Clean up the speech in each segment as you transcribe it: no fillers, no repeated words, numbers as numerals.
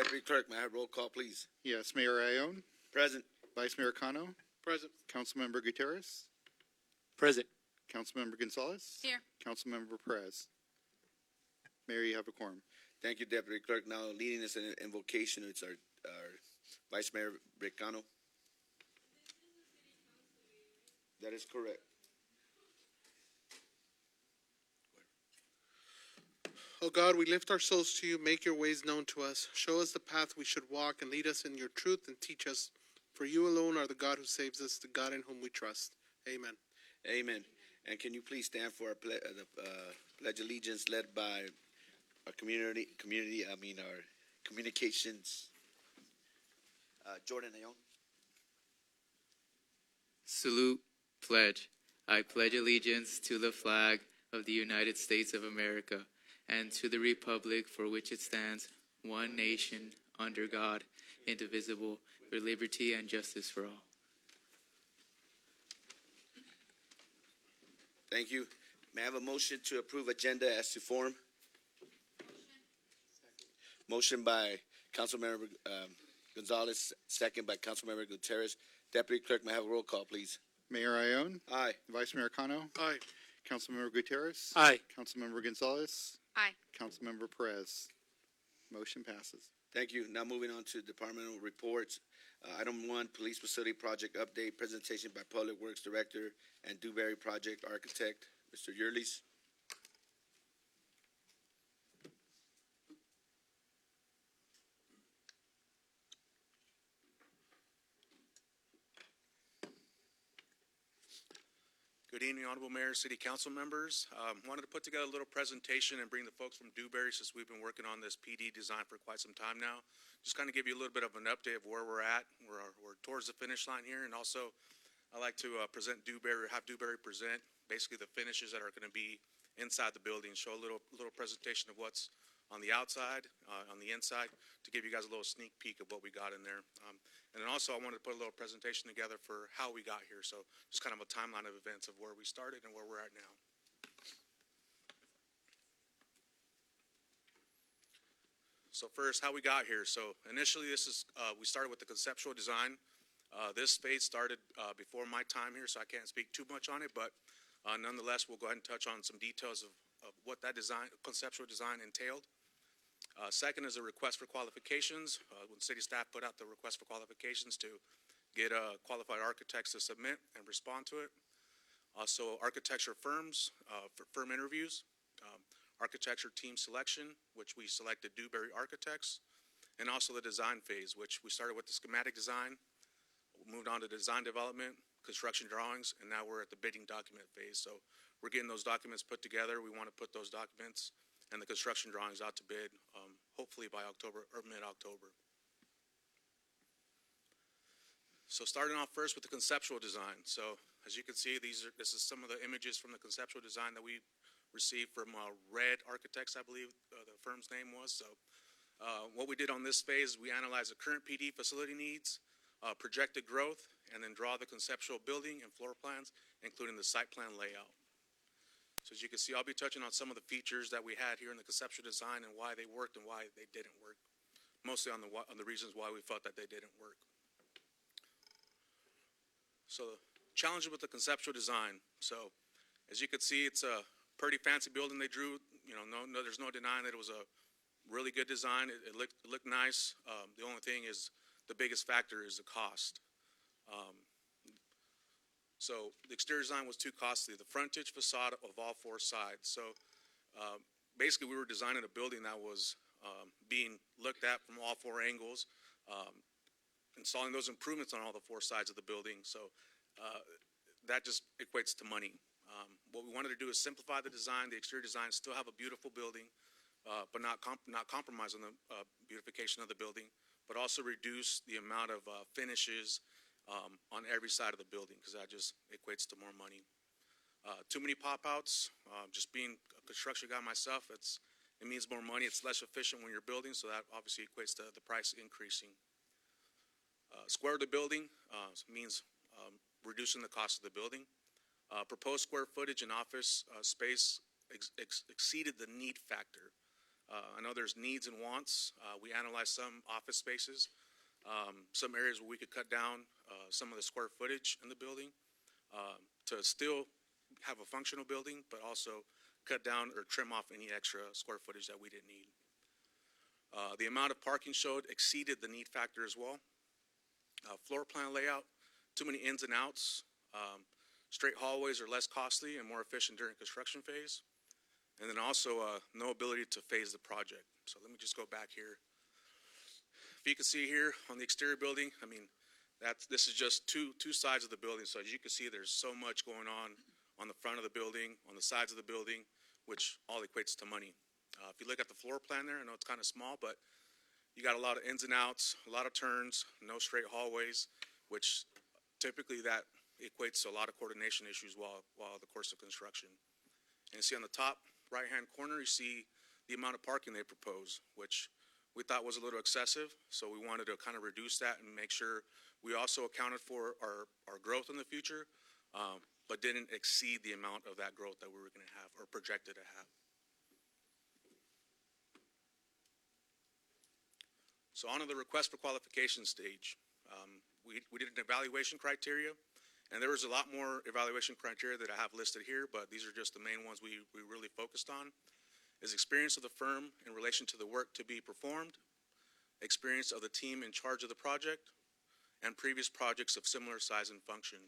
Deputy Clerk, may I have roll call, please? Yes, Mayor Ione, Present. Vice Mayor Cano, Present. Councilmember Gutierrez, Present. Councilmember Gonzalez, Here. Councilmember Perez. Mayor, you have a quorum. Thank you, Deputy Clerk. Now leading us in invocation, it's our Vice Mayor Bricano. That is correct. O God, we lift our souls to you. Make your ways known to us. Show us the path we should walk and lead us in your truth and teach us. For you alone are the God who saves us, the God in whom we trust. Amen. Amen. And can you please stand for our Pledge of Allegiance led by our our communications, Jordan Ayon. Salute, pledge. I pledge allegiance to the flag of the United States of America and to the republic for which it stands, one nation, under God, indivisible, for liberty and justice for all. Thank you. May I have a motion to approve agenda as to form? Motion by Councilmember Gonzalez, second by Councilmember Gutierrez. Deputy Clerk, may I have a roll call, please? Mayor Ione, Aye. Vice Mayor Cano, Aye. Councilmember Gutierrez, Aye. Councilmember Gonzalez, Aye. Councilmember Perez. Motion passes. Thank you. Now moving on to departmental reports. Item 1, Police Facility Project Update, presentation by Public Works Director and Dewberry Project Architect, Mr. Yerlis. Good evening, Honorable Mayor, City Council members. Wanted to put together a little presentation and bring the folks from Dewberry, since we've been working on this PD design for quite some time now. Just kind of give you a little bit of an update of where we're at. We're towards the finish line here, and also I like to have Dewberry present basically the finishes that are going to be inside the building. Show a little presentation of what's on the outside, on the inside, to give you guys a little sneak peek of what we got in there. And then also I wanted to put a little presentation together for how we got here. So just kind of a timeline of events of where we started and where we're at now. So first, how we got here. So initially we started with the conceptual design. This phase started before my time here, so I can't speak too much on it, but nonetheless, we'll go ahead and touch on some details of what that conceptual design entailed. Second is a request for qualifications. When city staff put out the request for qualifications to get qualified architects to submit and respond to it. Also, architecture firms for firm interviews. Architecture team selection, which we selected Dewberry Architects. And also the design phase, which we started with the schematic design, moved on to design development, construction drawings, and now we're at the bidding document phase. So we're getting those documents put together. We want to put those documents and the construction drawings out to bid, hopefully by October or mid-October. So starting off first with the conceptual design. So as you can see, this is some of the images from the conceptual design that we received from Red Architects, I believe the firm's name was. So what we did on this phase, we analyzed the current PD facility needs, projected growth, and then draw the conceptual building and floor plans, including the site plan layout. So as you can see, I'll be touching on some of the features that we had here in the conceptual design and why they worked and why they didn't work. Mostly on the reasons why we felt that they didn't work. So challenges with the conceptual design. So as you can see, it's a pretty fancy building they drew. You know, there's no denying that it was a really good design. It looked nice. The only thing is, the biggest factor is the cost. So the exterior design was too costly. The frontage facade of all 4 sides. So basically we were designing a building that was being looked at from all 4 angles, installing those improvements on all the 4 sides of the building. So that just equates to money. What we wanted to do is simplify the design, the exterior design, still have a beautiful building, but not compromise on the beautification of the building, but also reduce the amount of finishes on every side of the building, because that just equates to more money. Too many pop-outs. Just being a construction guy myself, it means more money. It's less efficient when you're building, so that obviously equates to the price increasing. Square of the building means reducing the cost of the building. Proposed square footage and office space exceeded the need factor. I know there's needs and wants. We analyzed some office spaces, some areas where we could cut down some of the square footage in the building to still have a functional building, but also cut down or trim off any extra square footage that we didn't need. The amount of parking showed exceeded the need factor as well. Floor plan layout, too many ins and outs. Straight hallways are less costly and more efficient during construction phase. And then also no ability to phase the project. So let me just go back here. If you can see here on the exterior building, I mean, this is just two sides of the building. So as you can see, there's so much going on the front of the building, on the sides of the building, which all equates to money. If you look at the floor plan there, I know it's kind of small, but you got a lot of ins and outs, a lot of turns, no straight hallways, which typically that equates to a lot of coordination issues while the course of construction. And you see on the top right-hand corner, you see the amount of parking they propose, which we thought was a little excessive. So we wanted to kind of reduce that and make sure we also accounted for our growth in the future, but didn't exceed the amount of that growth that we were going to have or projected to have. So on to the request for qualification stage. We did an evaluation criteria, and there was a lot more evaluation criteria that I have listed here, but these are just the main ones we really focused on. Is experience of the firm in relation to the work to be performed, experience of the team in charge of the project, and previous projects of similar size and function.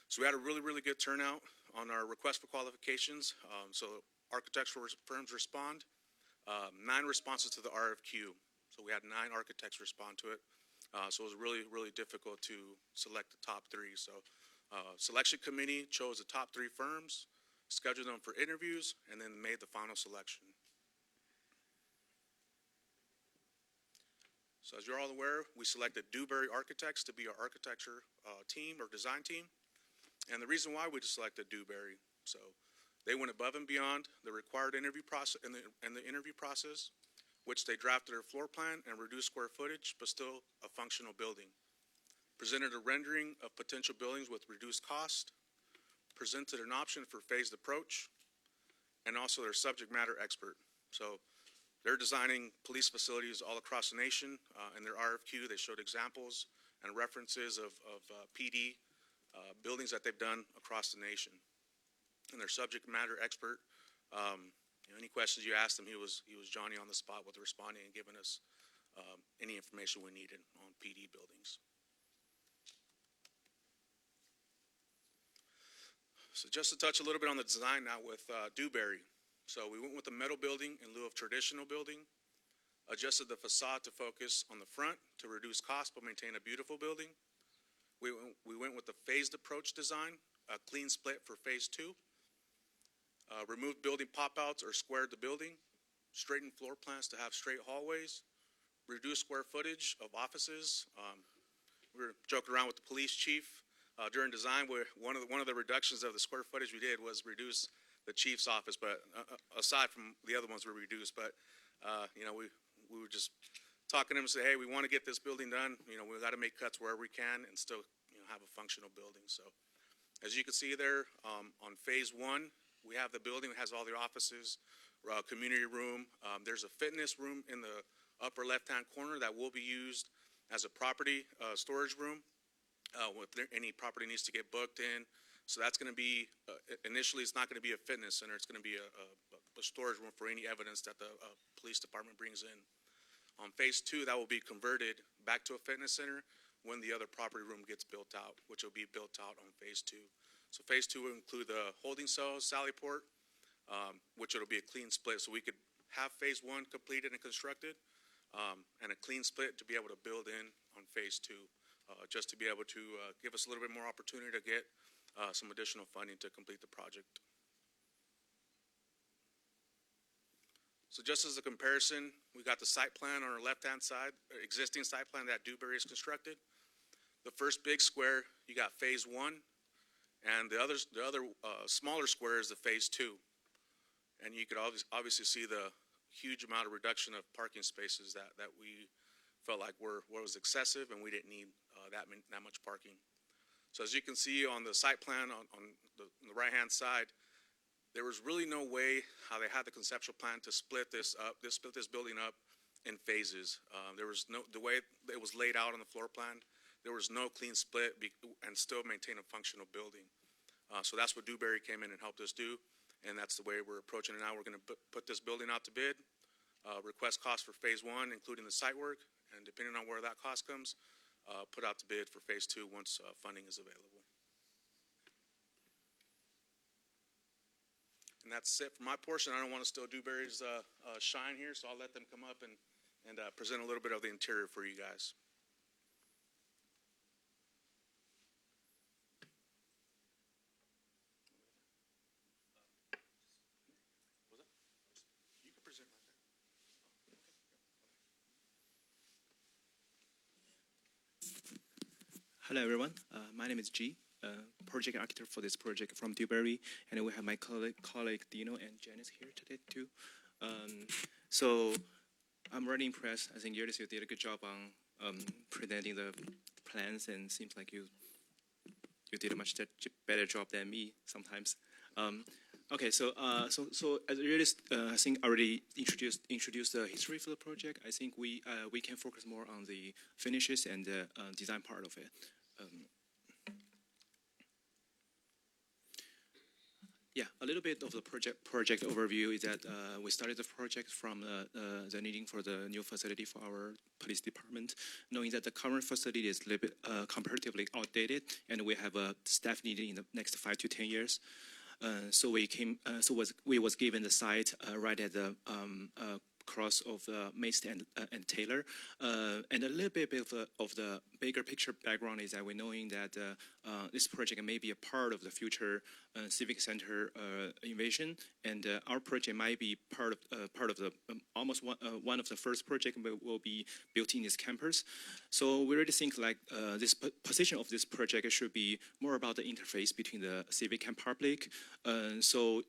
So we had a really, really good turnout on our request for qualifications. So architectural firms respond, 9 responses to the RFQ. So we had 9 architects respond to it. So it was really, really difficult to select the top 3. So selection committee chose the top 3 firms, scheduled them for interviews, and then made the final selection. So as you're all aware, we selected Dewberry Architects to be our architecture team or design team. And the reason why we selected Dewberry, so they went above and beyond the required interview process and the interview process, which they drafted their floor plan and reduced square footage, but still a functional building. Presented a rendering of potential buildings with reduced cost, presented an option for phased approach, and also their subject matter expert. So they're designing police facilities all across the nation. In their RFQ, they showed examples and references of PD buildings that they've done across the nation. And their subject matter expert, any questions you asked him, he was Johnny on the spot with responding and giving us any information we needed on PD buildings. So just to touch a little bit on the design now with Dewberry. So we went with a metal building in lieu of traditional building, adjusted the facade to focus on the front to reduce cost but maintain a beautiful building. We went with the phased approach design, a clean split for phase 2. Removed building pop-outs or squared the building, straightened floor plans to have straight hallways, reduced square footage of offices. We were joking around with the police chief during design where one of the reductions of the square footage we did was reduce the chief's office, but aside from the other ones we reduced. But we were just talking to him and say, hey, we want to get this building done. We got to make cuts wherever we can and still have a functional building. So as you can see there, on phase 1, we have the building that has all the offices, community room. There's a fitness room in the upper left-hand corner that will be used as a property storage room. Any property needs to get booked in. So that's going to be, initially it's not going to be a fitness center. It's going to be a storage room for any evidence that the police department brings in. On phase 2, that will be converted back to a fitness center when the other property room gets built out, which will be built out on phase 2. So phase 2 will include the holding cells, sally port, which it'll be a clean split. So we could have phase 1 completed and constructed, and a clean split to be able to build in on phase 2, just to be able to give us a little bit more opportunity to get some additional funding to complete the project. So just as a comparison, we got the site plan on our left-hand side, existing site plan that Dewberry has constructed. The first big square, you got phase 1, and the other smaller square is the phase 2. And you could obviously see the huge amount of reduction of parking spaces that we felt like was excessive, and we didn't need that much parking. So as you can see on the site plan on the right-hand side, there was really no way how they had the conceptual plan to split this up, split this building up in phases. There was no, the way it was laid out on the floor plan, there was no clean split and still maintain a functional building. So that's what Dewberry came in and helped us do, and that's the way we're approaching it now. We're going to put this building out to bid, request cost for phase 1, including the site work, and depending on where that cost comes, put out to bid for phase 2 once funding is available. And that's it for my portion. I don't want to steal Dewberry's shine here, so I'll let them come up and present a little bit of the interior for you guys. You can present right there. Hello, everyone. My name is G, project architect for this project from Dewberry, and we have my colleague Dino and Janice here today too. So I'm really impressed. I think you did a good job on presenting the plans, and seems like you did a much better job than me sometimes. Okay, so as a realist, I think I already introduced the history for the project. I think we can focus more on the finishes and the design part of it. Yeah, a little bit of the project overview is that we started the project from the needing for the new facility for our police department, knowing that the current facility is a little bit comparatively outdated, and we have a staff needed in the next 5 to 10 years. So we was given the site right at the cross of Mist and Taylor, and a little bit of the bigger picture background is that we're knowing that this project may be a part of the future civic center invasion, and our project might be part of the almost one of the first project will be built in this campus. So we really think like this position of this project should be more about the interface between the civic and public. So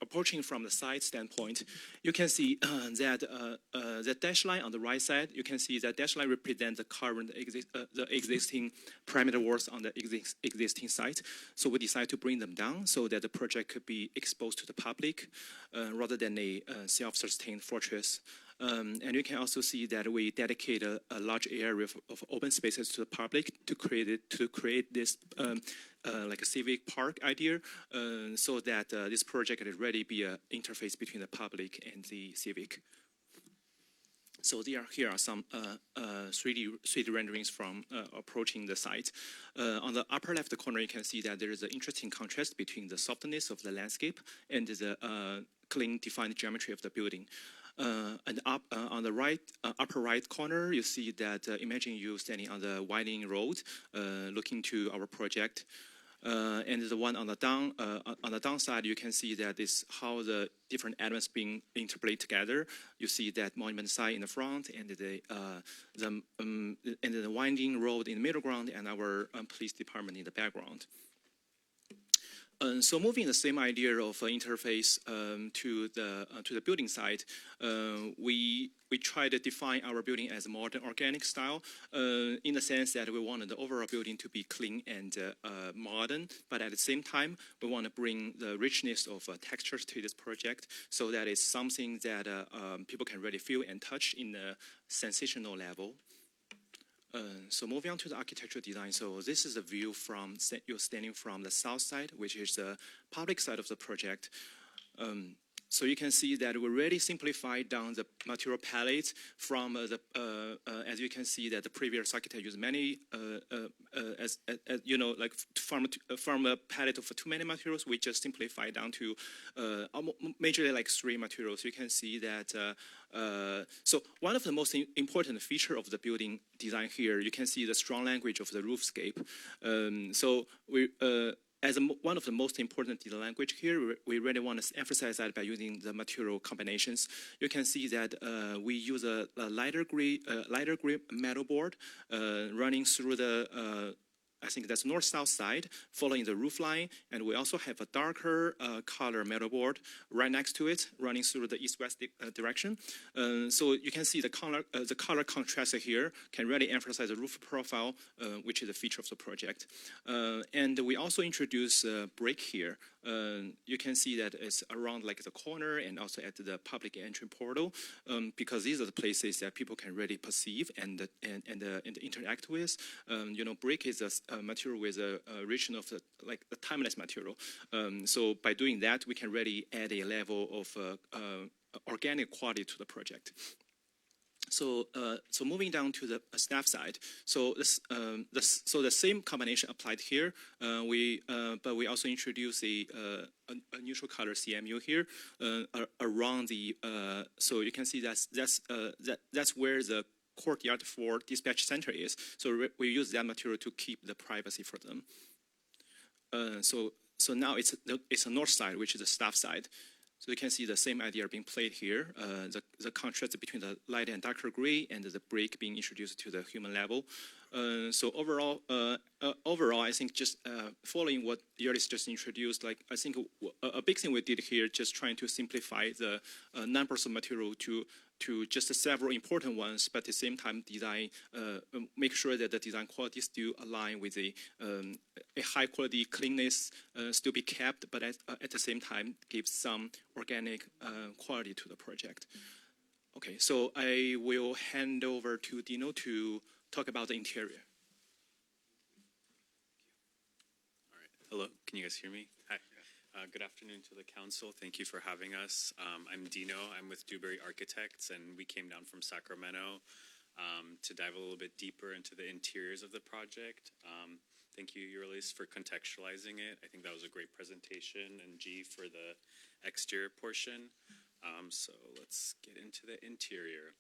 approaching from the site standpoint, you can see that the dash line on the right side, you can see that dash line represents the current the existing perimeter walls on the existing site. So we decided to bring them down so that the project could be exposed to the public rather than a self-sustained fortress. And you can also see that we dedicate a large area of open spaces to the public to create this like a civic park idea, so that this project could really be an interface between the public and the civic. So here are some 3D renderings from approaching the site. On the upper left corner, you can see that there is an interesting contrast between the softness of the landscape and the clean, defined geometry of the building. And on the upper right corner, you see that imagine you standing on the winding road, looking to our project. And the one on the downside, you can see that is how the different elements being interplayed together. You see that monument site in the front, and the winding road in the middle ground, and our police department in the background. So moving the same idea of interface to the building site, we try to define our building as modern organic style in the sense that we wanted the overall building to be clean and modern, but at the same time we want to bring the richness of textures to this project, so that it's something that people can really feel and touch in a sensational level. So moving on to the architectural design. So this is a view from you're standing from the south side, which is the public side of the project. So you can see that we really simplified down the material palette from as you can see that the previous architect used many, as you know, like from a palette of too many materials, we just simplified down to majorly like 3 materials. You can see that, so one of the most important feature of the building design here, you can see the strong language of the roofscape. So we, as one of the most important design language here, we really want to emphasize that by using the material combinations. You can see that we use a lighter gray metal board running through the I think that's north-south side, following the roof line, and we also have a darker color metal board right next to it, running through the east-west direction. So you can see the color contrast here can really emphasize the roof profile, which is a feature of the project. And we also introduce brick here. you can see that it's around like the corner and also at the public entry portal, because these are the places that people can really perceive and interact with. Brick is a material with a region of a timeless material. So by doing that, we can really add a level of organic quality to the project. So moving down to the staff side, so the same combination applied here. But we also introduce a neutral color CMU here around the. So you can see that's where the courtyard for dispatch center is. So we use that material to keep the privacy for them. So now it's the north side, which is the staff side. So you can see the same idea being played here, the contrast between the light and darker gray and the brick being introduced to the human level. So overall, I think just following what Yaris just introduced, I think a big thing we did here, just trying to simplify the numbers of material to just several important ones, but at the same time design, make sure that the design quality still align with a high quality cleanness still be kept, but at the same time give some organic quality to the project. Okay, so I will hand over to Dino to talk about the interior. All right. Hello, can you guys hear me? Hi. Good afternoon to the council. Thank you for having us. I'm Dino. I'm with Dewberry Architects, and we came down from Sacramento to dive a little bit deeper into the interiors of the project. Thank you, Yurlis, for contextualizing it. I think that was a great presentation, and G for the exterior portion. So let's get into the interior.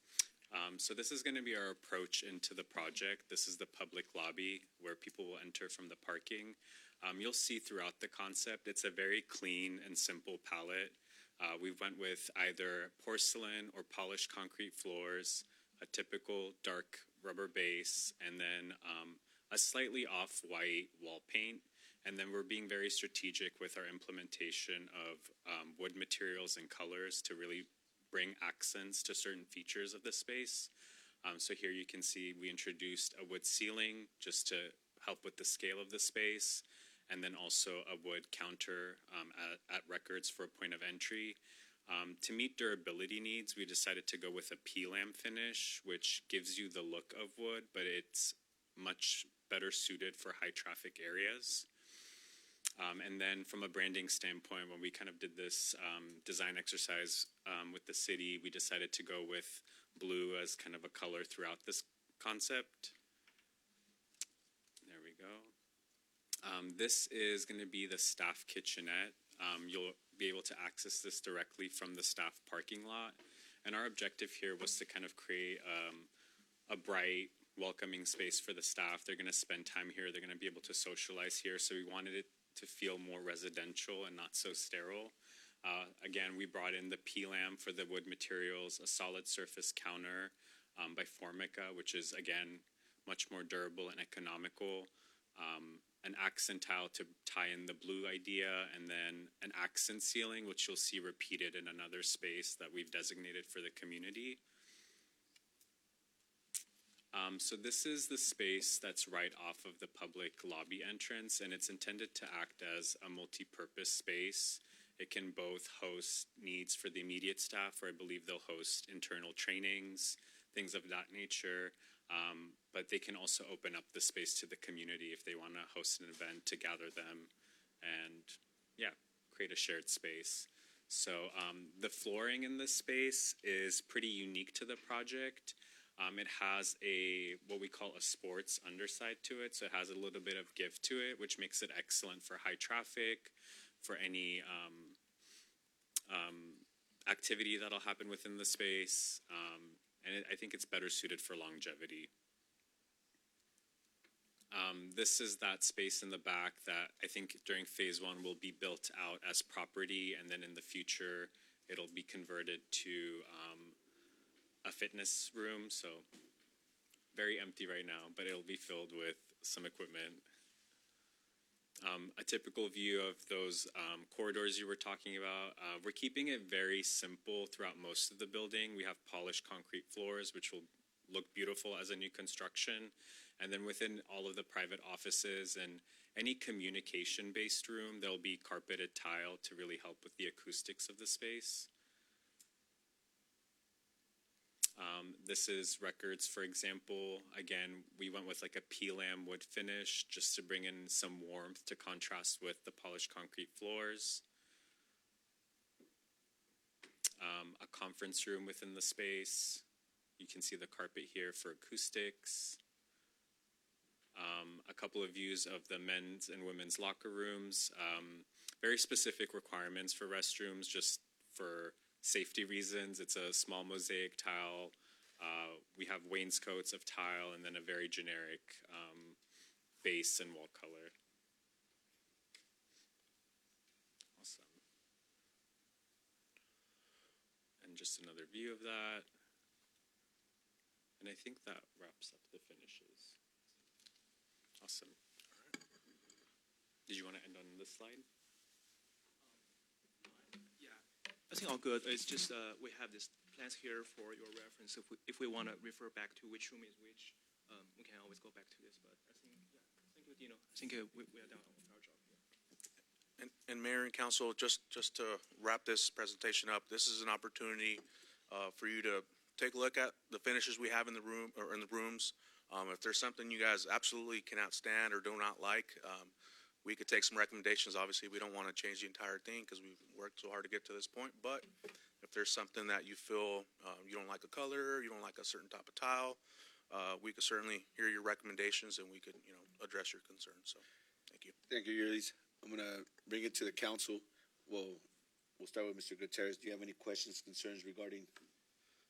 So this is going to be our approach into the project. This is the public lobby where people will enter from the parking. You'll see throughout the concept, it's a very clean and simple palette. We went with either porcelain or polished concrete floors, a typical dark rubber base, and then a slightly off-white wall paint. And then we're being very strategic with our implementation of wood materials and colors to really bring accents to certain features of the space. So here you can see we introduced a wood ceiling just to help with the scale of the space, and then also a wood counter at records for a point of entry. To meet durability needs, we decided to go with a P-lam finish, which gives you the look of wood, but it's much better suited for high traffic areas. And then from a branding standpoint, when we kind of did this design exercise with the city, we decided to go with blue as kind of a color throughout this concept. There we go. This is going to be the staff kitchenette. You'll be able to access this directly from the staff parking lot. And our objective here was to kind of create a bright, welcoming space for the staff. They're going to spend time here. They're going to be able to socialize here. So we wanted it to feel more residential and not so sterile. Again, we brought in the P-lam for the wood materials, a solid surface counter by Formica, which is, again, much more durable and economical. An accent tile to tie in the blue idea, and then an accent ceiling, which you'll see repeated in another space that we've designated for the community. So this is the space that's right off of the public lobby entrance, and it's intended to act as a multi-purpose space. It can both host needs for the immediate staff, or I believe they'll host internal trainings, things of that nature. But they can also open up the space to the community if they want to host an event to gather them and, yeah, create a shared space. So the flooring in this space is pretty unique to the project. It has what we call a sports underside to it, so it has a little bit of give to it, which makes it excellent for high traffic, for any activity that'll happen within the space, and I think it's better suited for longevity. This is that space in the back that I think during phase one will be built out as property, and then in the future it'll be converted to a fitness room, so very empty right now, but it'll be filled with some equipment. A typical view of those corridors you were talking about, we're keeping it very simple throughout most of the building. We have polished concrete floors, which will look beautiful as a new construction. And then within all of the private offices and any communication-based room, there'll be carpeted tile to really help with the acoustics of the space. This is records, for example. Again, we went with like a P-lam wood finish just to bring in some warmth to contrast with the polished concrete floors. A conference room within the space. You can see the carpet here for acoustics. A couple of views of the men's and women's locker rooms. Very specific requirements for restrooms, just for safety reasons. It's a small mosaic tile. We have wainscots of tile and then a very generic base and wall color. Awesome. And just another view of that. And I think that wraps up the finishes. Awesome. Did you want to end on this slide? I think all good. It's just we have this plans here for your reference. If we want to refer back to which room is which, we can always go back to this. But I think, thank you, Dino. I think we are done with our job here. And Mayor and Council, just to wrap this presentation up, this is an opportunity for you to take a look at the finishes we have in the room or in the rooms. If there's something you guys absolutely cannot stand or do not like, we could take some recommendations. Obviously, we don't want to change the entire thing because we've worked so hard to get to this point. But if there's something that you feel you don't like a color, you don't like a certain type of tile, we could certainly hear your recommendations and we could, address your concerns. So, thank you. Thank you, Ulysses. I'm gonna bring it to the council. We'll start with Mr. Gutierrez. Do you have any questions, concerns regarding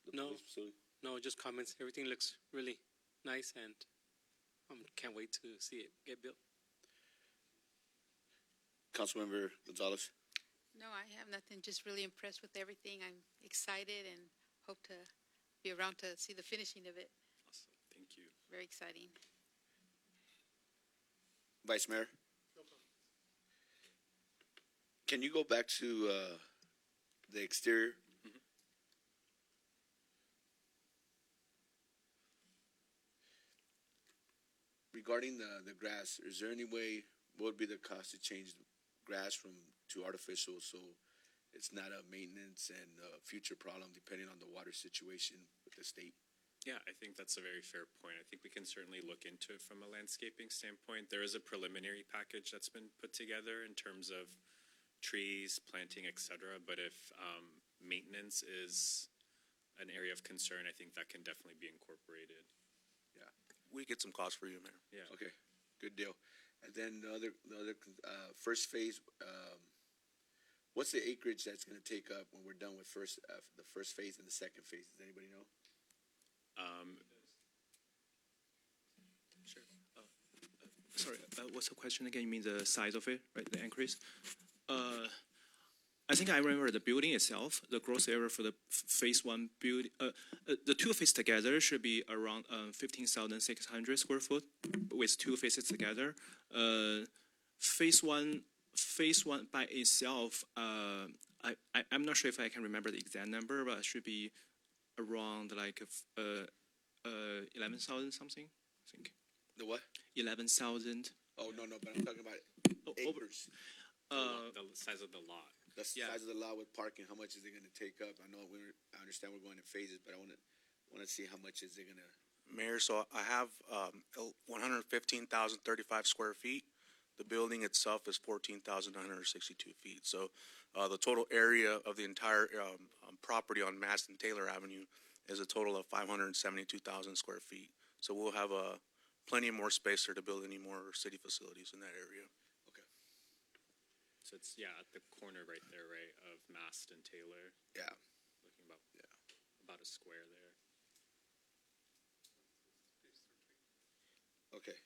the No. police facility? No, just comments. Everything looks really nice, and can't wait to see it get built. Councilmember Gonzalez. No, I have nothing. Just really impressed with everything. I'm excited and hope to be around to see the finishing of it. Awesome. Thank you. Very exciting. Vice Mayor. Can you go back to the exterior? Regarding the grass, is there any way, what would be the cost to change the grass to artificial so it's not a maintenance and future problem depending on the water situation with the state? Yeah, I think that's a very fair point. I think we can certainly look into it from a landscaping standpoint. There is a preliminary package that's been put together in terms of trees, planting, etc. But if maintenance is an area of concern, I think that can definitely be incorporated. We get some costs for you, Mayor. Yeah. Okay, good deal. And then the other first phase, what's the acreage that's going to take up when we're done with the first phase and the second phase? Does anybody know? Sure. Sorry, what's the question again? You mean the size of it, right? The increase? I think I remember the building itself, the gross area for the phase one build, the two phases together should be around 15,600 square foot with two phases together. Phase one by itself, I'm not sure if I can remember the exact number, but it should be around like 11,000 something, I think. The what? 11,000. Oh, no, but I'm talking about acres. The size of the lot. The size of the lot with parking, how much is it going to take up? I understand we're going in phases, but I want to see how much is it going to. Mayor, so I have 115,035 square feet. The building itself is 14,962 feet. So the total area of the entire property on Maston Taylor Avenue is a total of 572,000 square feet. So we'll have plenty more space there to build any more city facilities in that area. So it's, at the corner right there, right, of Mast and Taylor. Yeah. Looking about a square there. Okay.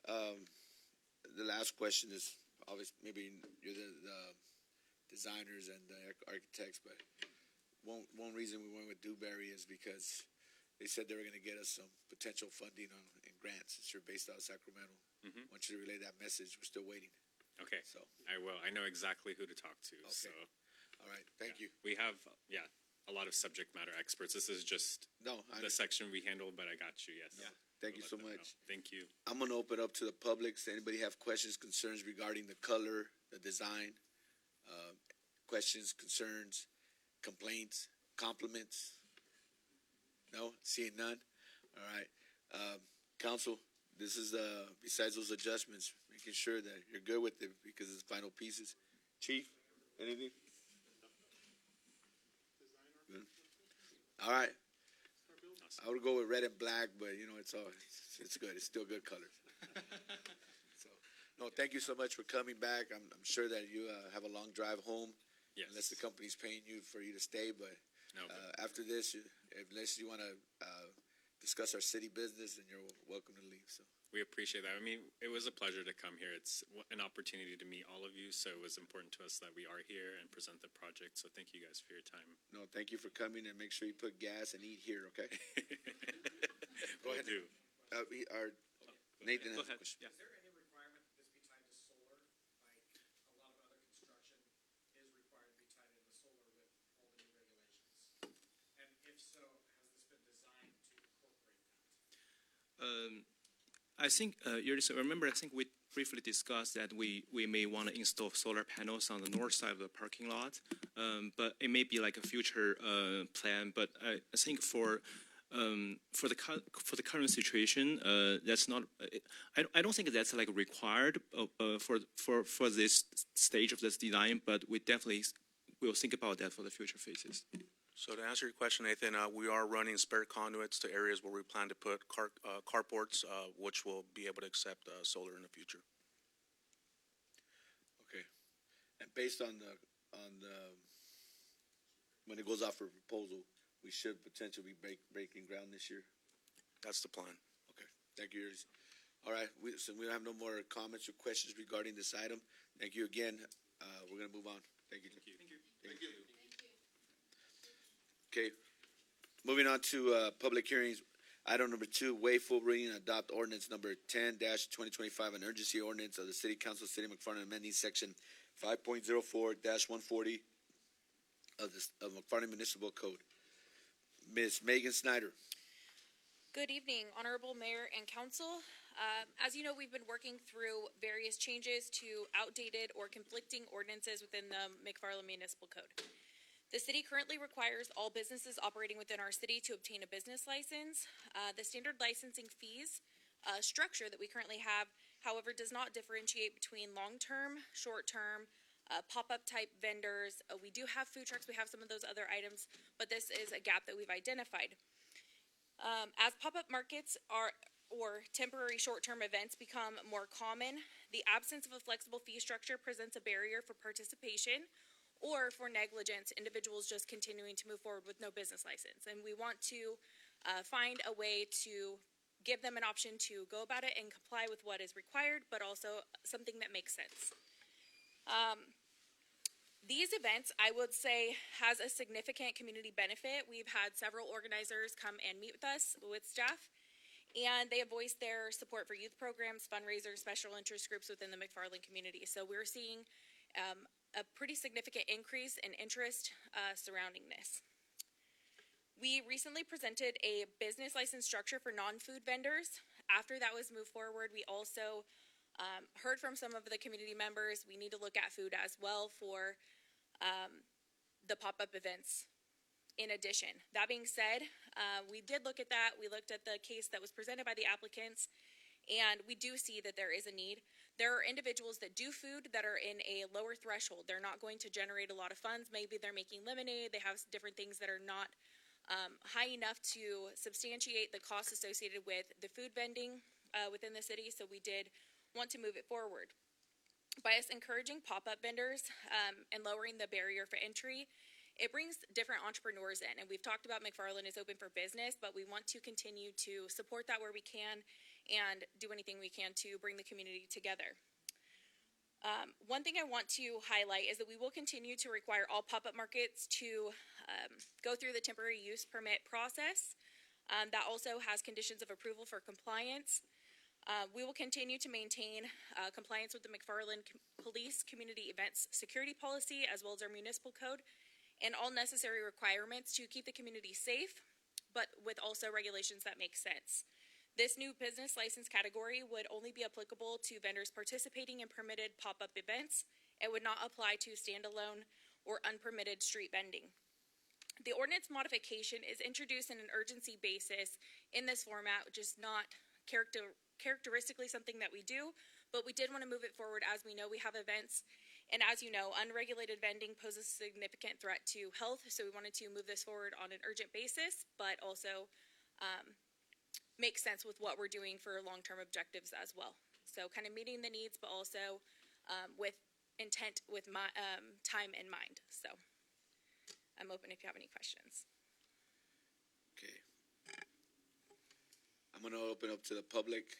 The last question is, obviously, maybe you're the designers and the architects, but one reason we went with Dewberry is because they said they were going to get us some potential funding in grants since you're based out of Sacramento. I want you to relay that message. We're still waiting. Okay, So, I will. I know exactly who to talk to. Okay. So, all right. Thank you. We have, a lot of subject matter experts. This is just No, the section we handled, but I got you. Yes. Yeah. Thank you We'll so let them much. know. Thank you. I'm gonna open up to the public. Does anybody have questions, concerns regarding the color, the design? Questions, concerns, complaints, compliments? No? Seeing none? All right. Council, this is, besides those adjustments, making sure that you're good with it because it's final pieces. Chief, anything? Good. All right. I would go with red and black, but you know, it's good. It's still good colors. So, no, thank you so much for coming back. I'm sure that you have a long drive home, Yes. unless the company's paying you for you to stay. But No, but after this, unless you want to discuss our city business, then you're welcome to leave. So, we appreciate that. I mean, it was a pleasure to come here. It's an opportunity to meet all of you, so it was important to us that we are here and present the project. So thank you guys for your time. no, thank you for coming, and make sure you put gas and eat here. Okay. Go Will ahead. do. Nathan Go has a ahead. question. Yeah. Is there any requirement that this be tied to solar? Like a lot of other construction is required to be tied into solar with all the new regulations. And if so, has this been designed to incorporate that? I think, remember, I think we briefly discussed that we may want to install solar panels on the north side of the parking lot, but it may be like a future plan. But I think for the current situation, that's not. I don't think that's like required for this stage of this design. But we definitely will think about that for the future phases. So to answer your question, Nathan, we are running spare conduits to areas where we plan to put carports, which will be able to accept solar in the future. Okay. And based on the when it goes out for proposal, we should potentially be breaking ground this year. That's the plan. Okay. Thank you. All right. So we don't have no more comments or questions regarding this item. Thank you again. We're gonna move on. Thank you. Thank you. Okay. Moving on to public hearings. Item number 2, waive full reading and adopt ordinance number 10-2025, an urgency ordinance of the City Council, City of McFarland, amending section 5.04-140 of McFarland Municipal Code. Ms. Megan Snyder. Good evening, Honorable Mayor and Council. As you know, we've been working through various changes to outdated or conflicting ordinances within the McFarland Municipal Code. The city currently requires all businesses operating within our city to obtain a business license. The standard licensing fees structure that we currently have, however, does not differentiate between long-term, short-term, pop-up type vendors. We do have food trucks, we have some of those other items, but this is a gap that we've identified. As pop-up markets or temporary short-term events become more common, the absence of a flexible fee structure presents a barrier for participation or for negligence, individuals just continuing to move forward with no business license. And we want to find a way to give them an option to go about it and comply with what is required, but also something that makes sense. These events, I would say, has a significant community benefit. We've had several organizers come and meet with us, with staff, and they have voiced their support for youth programs, fundraisers, special interest groups within the McFarland community. So we're seeing a pretty significant increase in interest surrounding this. We recently presented a business license structure for non-food vendors. After that was moved forward, we also heard from some of the community members we need to look at food as well for the pop-up events in addition. That being said, we did look at that. We looked at the case that was presented by the applicants, and we do see that there is a need. There are individuals that do food that are in a lower threshold. They're not going to generate a lot of funds. Maybe they're making lemonade. They have different things that are not high enough to substantiate the costs associated with the food vending within the city, so we did want to move it forward. By us encouraging pop-up vendors and lowering the barrier for entry, it brings different entrepreneurs in. And we've talked about McFarland is open for business, but we want to continue to support that where we can and do anything we can to bring the community together. One thing I want to highlight is that we will continue to require all pop-up markets to go through the temporary use permit process. That also has conditions of approval for compliance. We will continue to maintain compliance with the McFarland Police Community Events Security Policy as well as our municipal code. and all necessary requirements to keep the community safe, but with also regulations that make sense. This new business license category would only be applicable to vendors participating in permitted pop-up events. It would not apply to standalone or unpermitted street vending. The ordinance modification is introduced in an urgency basis in this format, which is not characteristically something that we do, but we did want to move it forward as we know we have events. And as you know, unregulated vending poses a significant threat to health, so we wanted to move this forward on an urgent basis, but also make sense with what we're doing for long-term objectives as well. So kind of meeting the needs, but also with intent, with my time in mind. So I'm open if you have any questions. Okay. I'm going to open up to the public.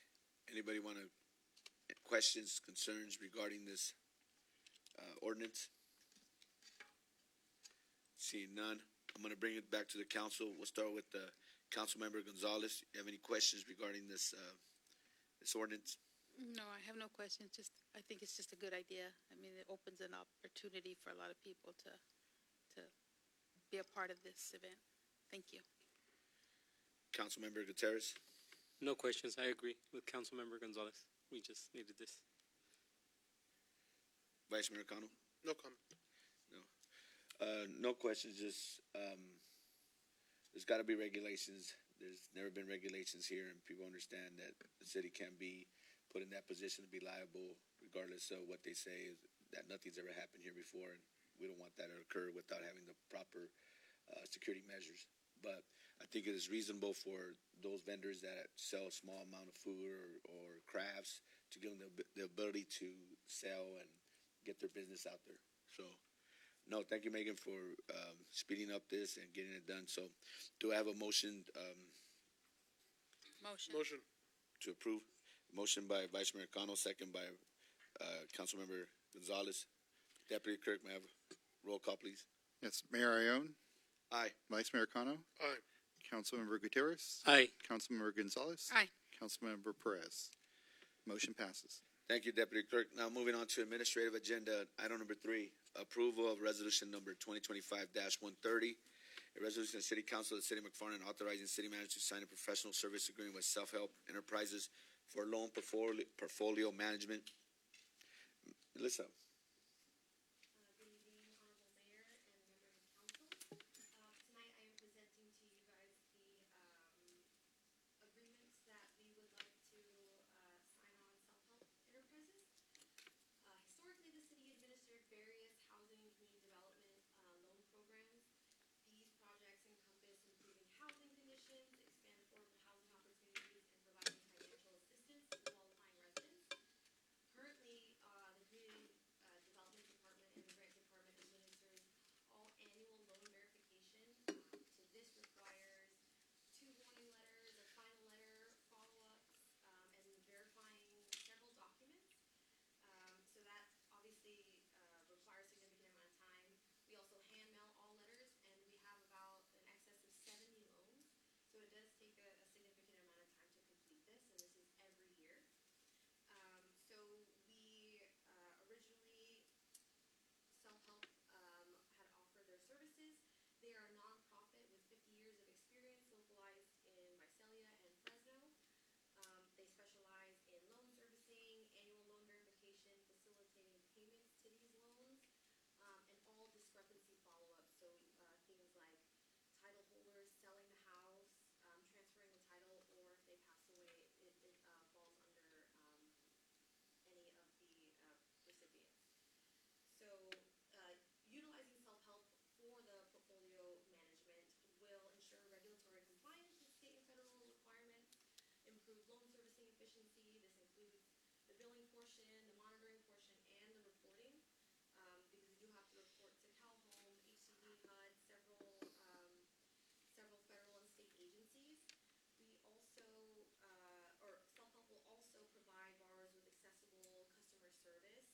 Anybody want to questions, concerns regarding this ordinance? Seeing none, I'm going to bring it back to the council. We'll start with Councilmember Gonzalez. You have any questions regarding this this ordinance? No, I have no questions. I think it's just a good idea. I mean, it opens an opportunity for a lot of people to be a part of this event. Thank you. Councilmember Gutierrez? No questions. I agree with Councilmember Gonzalez. We just needed this. Vice Mayor Cano? No comment. No questions, just, there's gotta be regulations. There's never been regulations here, and people understand that the city can be put in that position to be liable regardless of what they say, that nothing's ever happened here before, and we don't want that to occur without having the proper, security measures. But I think it is reasonable for those vendors that sell a small amount of food or crafts to give them the ability to sell and get their business out there. So, no, thank you, Megan, for speeding up this and getting it done. So, do I have a motion Motion. to approve? Motion by Vice Mayor Cano, second by Councilmember Gonzalez. Deputy Clerk, may I have a roll call, please? Yes, Mayor Ione, Aye. Vice Mayor Cano, Aye. Councilmember Gutierrez, Aye. Councilmember Gonzalez, Aye. Councilmember Perez. Motion passes. Thank you, Deputy Clerk. Now, moving on to administrative agenda, item number 3, approval of resolution number 2025-130, a resolution of the City Council of the City of McFarland authorizing city manager to sign a professional service agreement with Self-Help Enterprises for loan portfolio management. Melissa. Good evening, Honorable Mayor and members of council. Tonight I am presenting to you guys the agreements that we would like to sign on Self-Help Enterprises. Historically, the city administered various housing and community development loan programs. These projects encompass improving housing conditions, expand affordable housing opportunities, and providing financial assistance to qualifying residents. Currently, the Community Development Department and the Grant Department administers all annual loan verification. So this requires 2 warning letters, a final letter, follow-ups, and verifying several documents. So that obviously requires a significant amount of time. We also hand mail all letters, and we have about an excess of 70 loans. So it does take a significant amount of time to complete this, and this is every year. So we originally, Self-Help had offered their services. They are a nonprofit with 50 years of experience, localized in Visalia and Fresno. They specialize in loan servicing, annual loan verification, facilitating payments to these loans, and all discrepancy follow-ups. So things like title holders selling the house, transferring the title, or if they pass away, it falls under any of the recipients. So utilizing Self-Help for the portfolio management will ensure regulatory compliance with state and federal requirements, improve loan servicing efficiency. This includes the billing portion, the monitoring portion, and the reporting, because we do have to report to CalHome, HCD, HUD, several federal and state agencies. We also, or Self-Help will also provide borrowers with accessible customer service.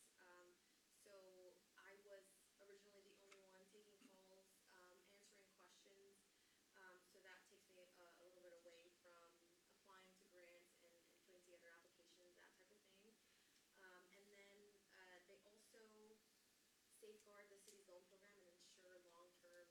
So I was originally the only one taking calls, answering questions. So that takes me a little bit away from applying to grants and putting together applications, that type of thing. And then they also safeguard the city's loan program and ensure long-term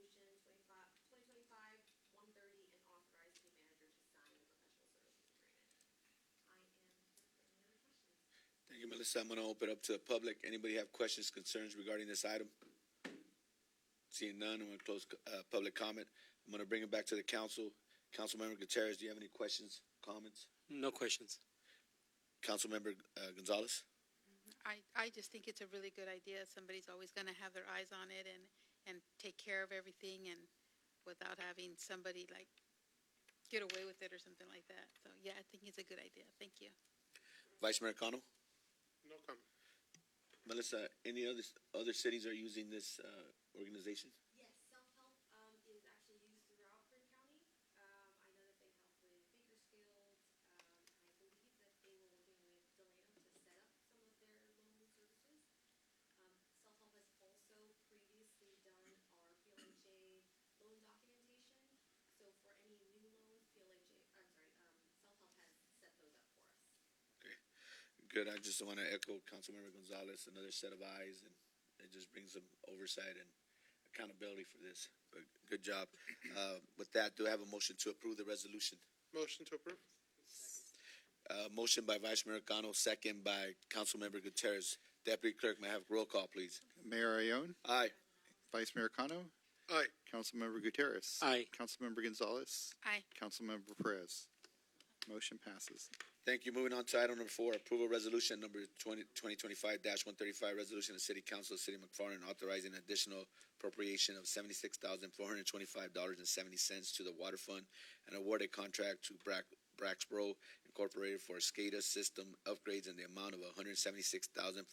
Resolution 2025-130 and authorize city manager to sign the professional services agreement. I am here for any other questions. Thank you, Melissa. I'm going to open up to the public. Anybody have questions, concerns regarding this item? Seeing none, I'm going to close public comment. I'm going to bring it back to the council. Councilmember Gutierrez, do you have any questions, comments? No questions. Councilmember Gonzalez? I just think it's a really good idea. Somebody's always going to have their eyes on it and take care of everything and without having somebody like get away with it or something like that. So yeah, I think it's a good idea. Thank you. Vice Mayor Cano? No comment. Melissa, any other cities are using this organization? Yes, self-help is actually used throughout Kern County. I know that they help with Bakersfield. I believe that they were working with Delano to set up some of their loan services. Self-help has also previously done our PLHA loan documentation. So for any new loans, self-help has set those up for us. Okay, good. I just want to echo Councilmember Gonzalez, another set of eyes, and it just brings some oversight and accountability for this. But good job. With that, do I have a motion to approve the resolution? Motion to approve. Motion by Vice Mayor Cano, second by Councilmember Gutierrez. Deputy Clerk, may I have roll call, please? Mayor Ione, Aye. Vice Mayor Cano, Aye. Councilmember Gutierrez. Aye. Councilmember Gonzalez. Aye. Councilmember Perez. Motion passes. Thank you. Moving on to item number 4, approval resolution number 2025-135, resolution of the City Council of the City of McFarland authorizing additional appropriation of $76,425.70 to the water fund and award a contract to Braxboro Incorporated for SCADA system upgrades in the amount of $176,425.70.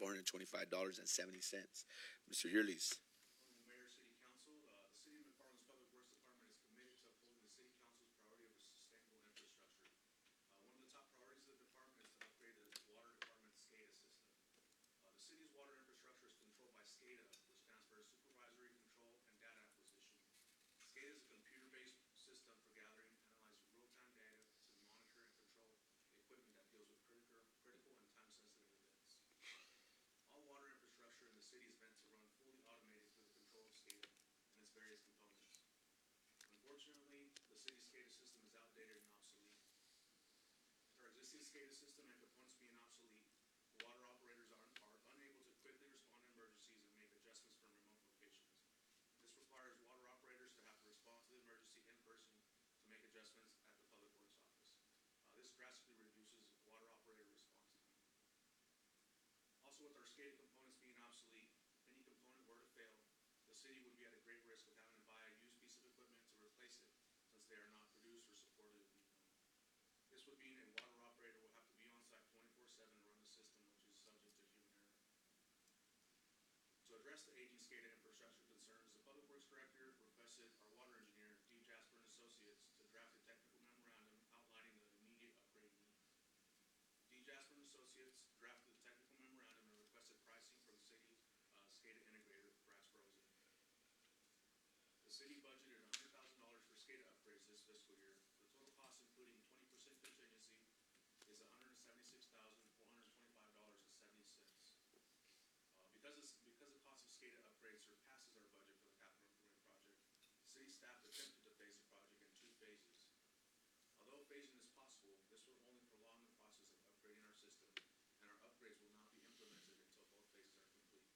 Mr. Yurles. Mayor, City Council, the City of McFarland's Public Works Department is committed to upholding the City Council's priority of sustainable infrastructure. One of the top priorities of the department is to upgrade the water department's SCADA system. The city's water infrastructure is controlled by SCADA, which stands for Supervisory Control and Data Acquisition. SCADA is a computer-based system for gathering and analyzing real-time data to monitor and control equipment that deals with critical and time-sensitive events. All water infrastructure in the city is meant to run fully automated through the control of SCADA and its various components. Unfortunately, the city's SCADA system is outdated and obsolete. With our existing SCADA system and components being obsolete, the water operators are unable to quickly respond to emergencies and make adjustments from remote locations. This requires water operators to have to respond to the emergency in person to make adjustments at the Public Works office. This drastically reduces water operator response time. Also, with our SCADA components being obsolete, if any component were to fail, the city would be at a great risk of having to buy a used piece of equipment to replace it, since they are not produced or supported in the home. This would mean a water operator will have to be on site 24/7 to run the system, which is subject to human error. To address the aging SCADA infrastructure concerns, the Public Works Director requested our water engineer, D. Jasper and Associates, to draft a technical memorandum outlining the immediate upgrade need. D. Jasper and Associates drafted the technical memorandum and requested pricing from the city's SCADA integrator, Braxboro Inc. The city budgeted $100,000 for SCADA upgrades this fiscal year. The total cost, including 20% contingency, is $176,425.70. Because the cost of SCADA upgrades surpasses our budget for the capital improvement project, city staff attempted to phase the project in 2 phases. Although phasing is possible, this will only prolong the process of upgrading our system, and our upgrades will not be implemented until both phases are complete.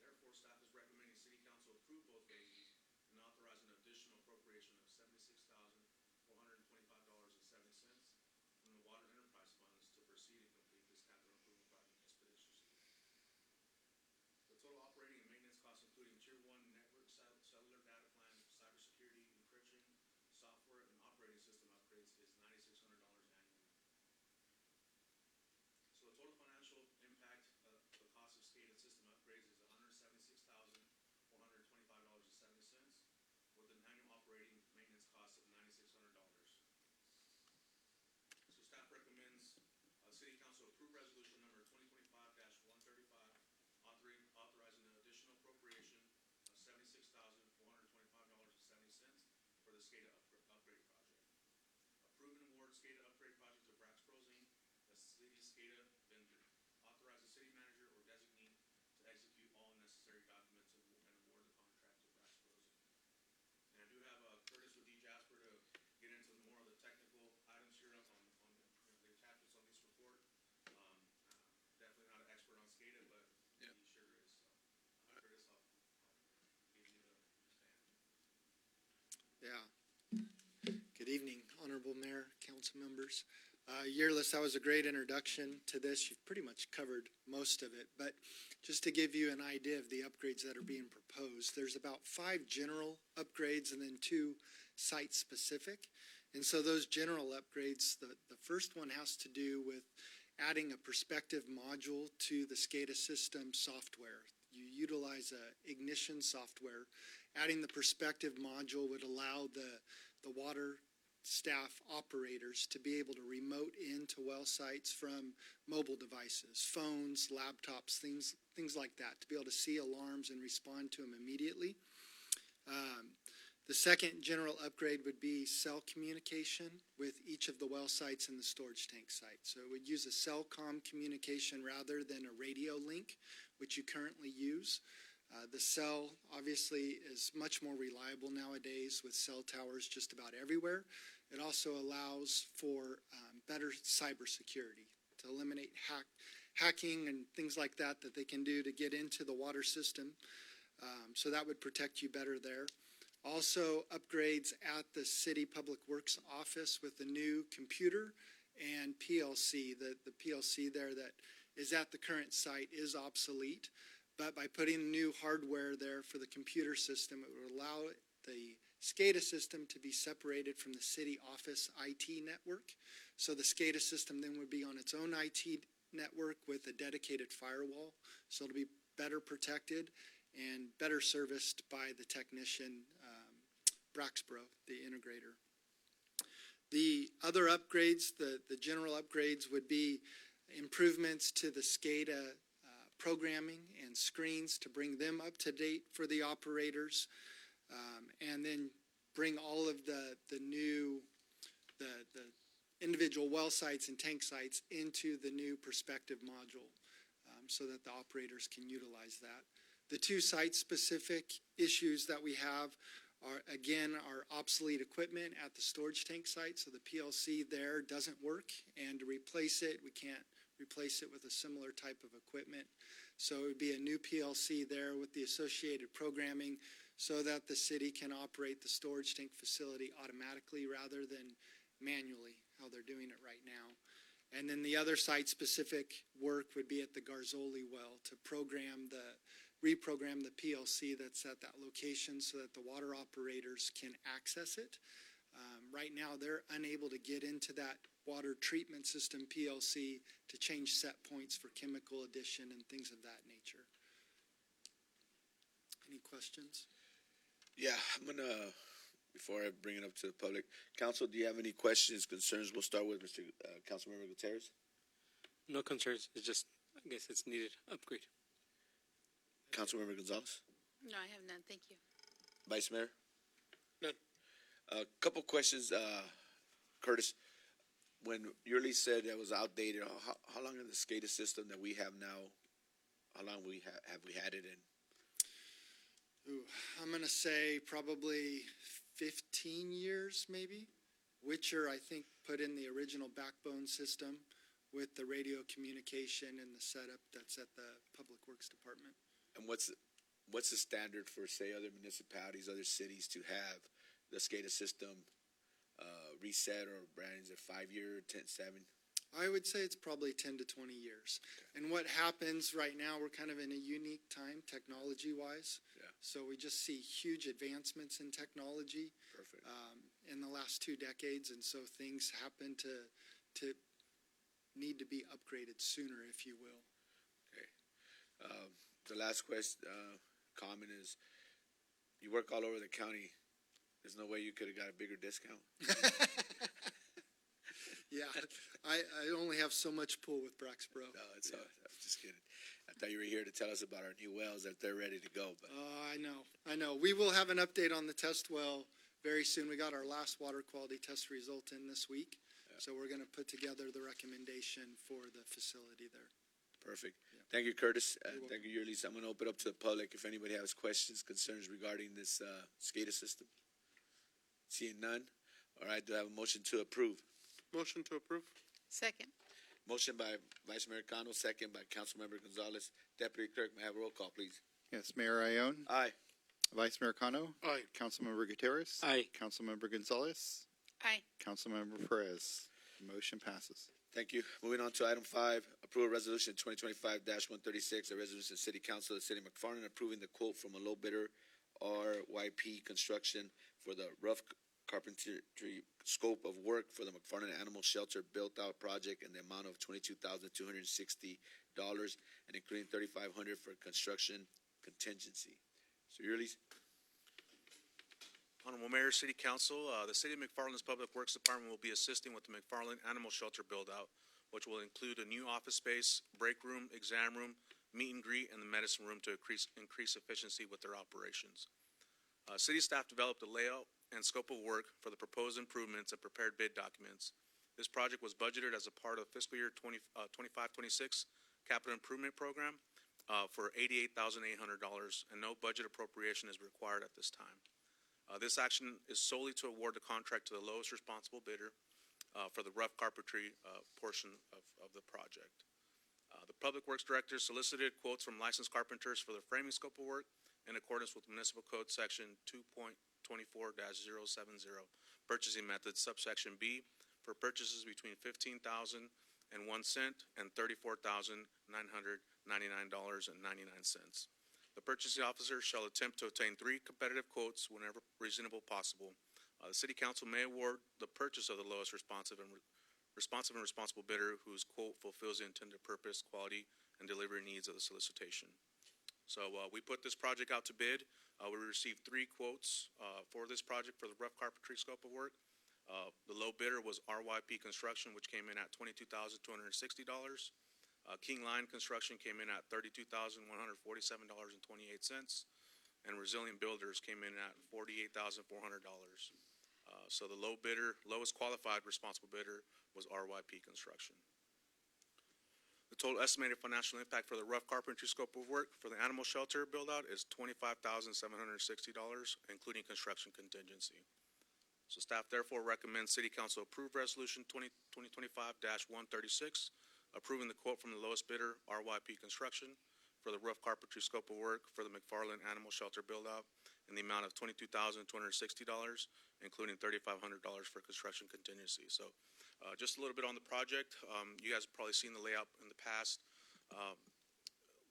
Therefore, staff is recommending City Council approve both phases and authorize an additional appropriation of $76,425.70 from the Water Enterprise Funds to proceed and complete this capital improvement project expeditiously. The total operating and maintenance costs, including Tier 1 network, cellular data plan, cybersecurity, encryption, software, and operating system upgrades, is $9,600 annually. So the total financial impact of the cost of SCADA system upgrades is $176,425.70, with an annual operating maintenance cost of $9,600. So staff recommends City Council approve resolution number 2025-135, authorizing an additional appropriation of $76,425.70 for the SCADA upgrade project. Approve and award SCADA upgrade project to Braxboro Inc., the city's SCADA vendor. Authorize the city manager or designee to execute all necessary documents and award the contract to Braxboro Inc. evening, Honorable Mayor, council members. Yearless, that was a great introduction to this. You've pretty much covered most of it, but just to give you an idea of the upgrades that are being proposed, there's about 5 general upgrades and then 2 site-specific. And so those general upgrades, the first one has to do with adding a perspective module to the SCADA system software. You utilize ignition software. Adding the perspective module would allow the water staff operators to be able to remote into well sites from mobile devices, phones, laptops, things like that, to be able to see alarms and respond to them immediately. The second general upgrade would be cell communication with each of the well sites and the storage tank site. So it would use a cell comm communication rather than a radio link, which you currently use. The cell obviously is much more reliable nowadays with cell towers just about everywhere. It also allows for better cybersecurity to eliminate hacking and things like that they can do to get into the water system. So that would protect you better there. Also upgrades at the City Public Works office with the new computer and PLC. The PLC there that is at the current site is obsolete. But by putting new hardware there for the computer system, it would allow the SCADA system to be separated from the city office IT network. So the SCADA system then would be on its own IT network with a dedicated firewall. So it'll be better protected and better serviced by the technician, Braxbro, the integrator. The other upgrades, the general upgrades, would be improvements to the SCADA programming and screens to bring them up to date for the operators, and then bring all of the new individual well sites and tank sites into the new perspective module, so that the operators can utilize that. The 2 site-specific issues that we have are obsolete equipment at the storage tank site. So the PLC there doesn't work, and to replace it, we can't replace it with a similar type of equipment. So it would be a new PLC there with the associated programming so that the city can operate the storage tank facility automatically rather than manually, how they're doing it right now. And then the other site-specific work would be at the Garzoli well to reprogram the PLC that's at that location so that the water operators can access it. Right now, they're unable to get into that water treatment system PLC to change set points for chemical addition and things of that nature. Any questions? Yeah, I'm gonna, before I bring it up to the public, council, do you have any questions, concerns? We'll start with Mr. Councilmember Gutierrez. No concerns. It's just, I guess it's needed upgrade. Councilmember Gonzalez. No, I have none. Thank you. Vice Mayor. None. A couple questions, Curtis. When Yurley said that was outdated, how long in the SCADA system that we have now, how long have we had it in? Ooh, I'm going to say probably 15 years maybe. Witcher, I think, put in the original backbone system with the radio communication and the setup that's at the Public Works Department. And what's the standard for, say, other municipalities, other cities to have the SCADA system reset or brand? Is it 5-year, 7? I would say it's probably 10 to 20 years. Okay. And what happens right now, we're kind of in a unique time technology-wise. Yeah. So we just see huge advancements in technology. Perfect. In the last 2 decades, and so things happen to need to be upgraded sooner, if you will. Okay. The last comment is, you work all over the county. There's no way you could have got a bigger discount. Yeah, I only have so much pull with Braxbro. No, it's all, I'm just kidding. I thought you were here to tell us about our new wells, that they're ready to go. But I know. We will have an update on the test well very soon. We got our last water quality test result in this week. Yeah. So we're going to put together the recommendation for the facility there. Perfect. Yeah. Thank you, Curtis. Thank you, Yurley. I'm going to open up to the public if anybody has questions, concerns regarding this SCADA system. Seeing none. All right, do I have a motion to approve? Motion to approve. Second. Motion by Vice Mayor Cano, second by Councilmember Gonzalez. Deputy Clerk, may I have a roll call, please? Yes, Mayor Ione. Aye. Vice Mayor Cano. Aye. Councilmember Gutierrez. Aye. Councilmember Gonzalez. Aye. Councilmember Perez. Motion passes. Thank you. Moving on to item 5, approve a resolution 2025-136, a resolution of City Council of the City of McFarland approving the quote from a low bidder, RYP Construction, for the rough carpentry scope of work for the McFarland Animal Shelter built-out project in the amount of $22,260, and including $3,500 for construction contingency. So, Yurley's. Honorable Mayor, City Council, the City of McFarland's Public Works Department will be assisting with the McFarland Animal Shelter build-out, which will include a new office space, break room, exam room, meet and greet, and the medicine room to increase efficiency with their operations. City staff developed a layout and scope of work for the proposed improvements and prepared bid documents. This project was budgeted as a part of fiscal year 25-26 capital improvement program for $88,800, and no budget appropriation is required at this time. This action is solely to award the contract to the lowest responsible bidder for the rough carpentry portion of the project. The Public Works Director solicited quotes from licensed carpenters for the framing scope of work in accordance with Municipal Code Section 2.24-070, purchasing methods, subsection B, for purchases between $15,001 and $34,999.99. The purchasing officer shall attempt to obtain 3 competitive quotes whenever reasonable possible. The City Council may award the purchase of the lowest responsive and responsible bidder whose quote fulfills the intended purpose, quality, and delivery needs of the solicitation. So we put this project out to bid. We received 3 quotes for this project for the rough carpentry scope of work. The low bidder was RYP Construction, which came in at $22,260. King Line Construction came in at $32,147.28, and Resilient Builders came in at $48,400. So the lowest qualified responsible bidder was RYP Construction. The total estimated financial impact for the rough carpentry scope of work for the animal shelter build-out is $25,760, including construction contingency. So staff therefore recommends City Council approve Resolution 2025-136, approving the quote from the lowest bidder, RYP Construction, for the rough carpentry scope of work for the McFarland Animal Shelter build-out in the amount of $22,260, including $3,500 for construction contingency. So just a little bit on the project. You guys have probably seen the layout in the past.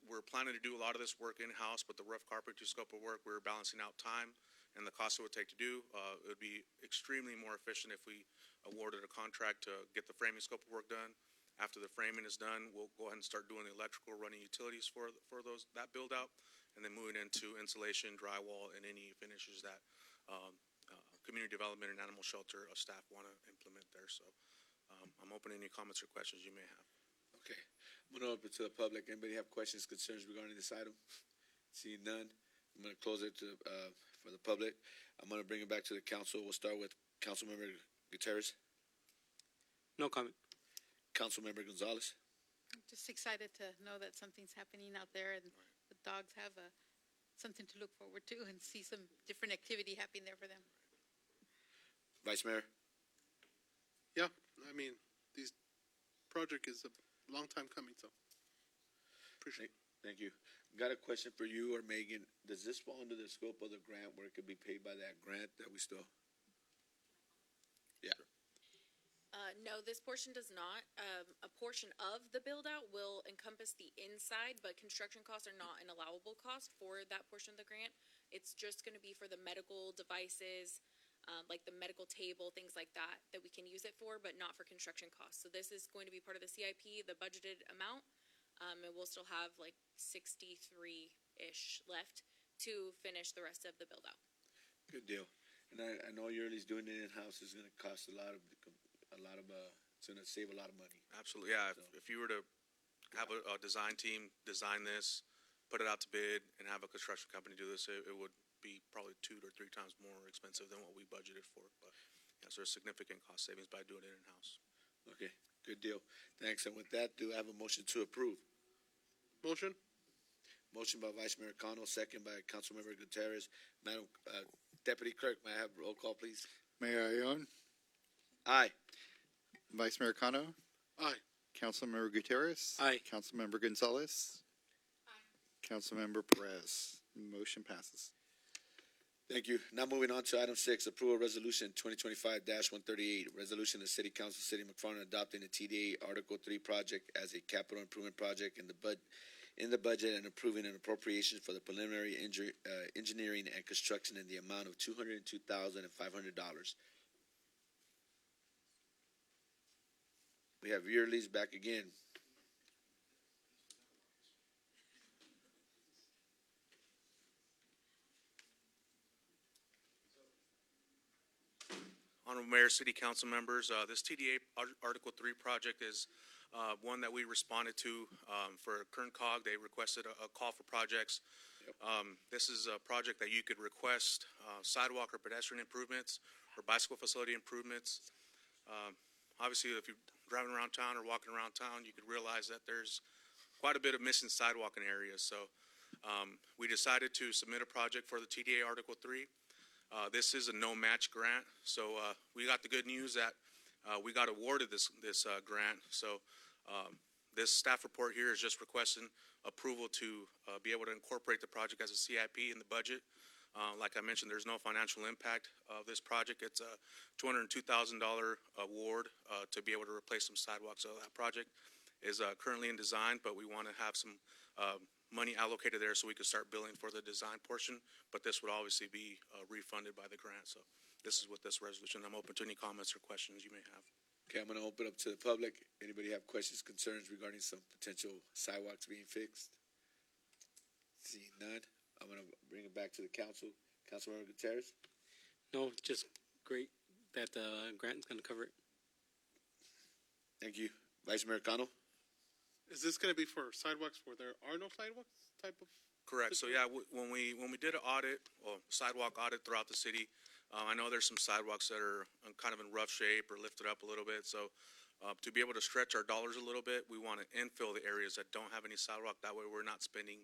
We're planning to do a lot of this work in-house, but the rough carpentry scope of work, we're balancing out time and the cost it would take to do. It would be extremely more efficient if we awarded a contract to get the framing scope of work done. After the framing is done, we'll go ahead and start doing the electrical, running utilities for that build out, and then moving into insulation, drywall, and any finishes that community development and animal shelter staff want to implement there. So I'm open to any comments or questions you may have. Okay. I'm going to open to the public. Anybody have questions, concerns regarding this item? Seeing none, I'm going to close it for the public. I'm going to bring it back to the council. We'll start with Councilmember Gutierrez. No comment. Councilmember Gonzalez. I'm just excited to know that something's happening out there and the dogs have something to look forward to and see some different activity happening there for them. Vice Mayor. Yeah, I mean, this project is a long time coming, so appreciate it. Thank you. Got a question for you or Megan. Does this fall under the scope of the grant where it could be paid by that grant that we still? Yeah. No, this portion does not. A portion of the build-out will encompass the inside, but construction costs are not an allowable cost for that portion of the grant. It's just going to be for the medical devices, like the medical table, things like that we can use it for, but not for construction costs. So this is going to be part of the CIP, the budgeted amount, and we'll still have like 63-ish left to finish the rest of the build-out. Good deal. And I know Yurley's doing it in-house is going to cost it's going to save a lot of money. Absolutely, yeah. So. If you were to have a design team design this, put it out to bid, and have a construction company do this, it would be probably 2 or 3 times more expensive than what we budgeted for. But yeah, so there's significant cost savings by doing it in-house. Okay, good deal. Thanks. And with that, do I have a motion to approve? Motion? Motion by Vice Mayor Cano, second by Councilmember Gutierrez. Madam Deputy Clerk, may I have roll call, please? Mayor Ione, Aye. Vice Mayor Cano, Aye. Councilmember Gutierrez. Aye. Councilmember Gonzalez. Aye. Councilmember Perez. Motion passes. Thank you. Now moving on to item 6, approval of resolution 2025-138, resolution of the City Council, City of McFarland adopting the TDA Article 3 project as a capital improvement project in the budget and approving an appropriation for the preliminary engineering and construction in the amount of $202,500. We have Yearly's back again. Honorable Mayor, City Council members, this TDA Article 3 project is one that we responded to for Kern Ave. They requested a call for projects. This is a project that you could request sidewalk or pedestrian improvements or bicycle facility improvements. Obviously, if you're driving around town or walking around town, you could realize that there's quite a bit of missing sidewalk in areas. So we decided to submit a project for the TDA Article 3. This is a no-match grant, so we got the good news that we got awarded this grant. So this staff report here is just requesting approval to be able to incorporate the project as a CIP in the budget. Like I mentioned, there's no financial impact of this project. It's a $202,000 award to be able to replace some sidewalks. So that project is currently in design, but we want to have some money allocated there so we could start billing for the design portion, but this would obviously be refunded by the grant. So this is with this resolution. I'm open to any comments or questions you may have. Okay, I'm going to open up to the public. Anybody have questions, concerns regarding some potential sidewalks being fixed? Seeing none, I'm going to bring it back to the council. Councilmember Gutierrez? No, just great that the grant is going to cover it. Thank you. Vice Mayor Cano? Is this going to be for sidewalks where there are no sidewalks type of? Correct. So yeah, when we did an audit, or sidewalk audit throughout the city, I know there's some sidewalks that are kind of in rough shape or lifted up a little bit. So to be able to stretch our dollars a little bit, we want to infill the areas that don't have any sidewalk. That way we're not spending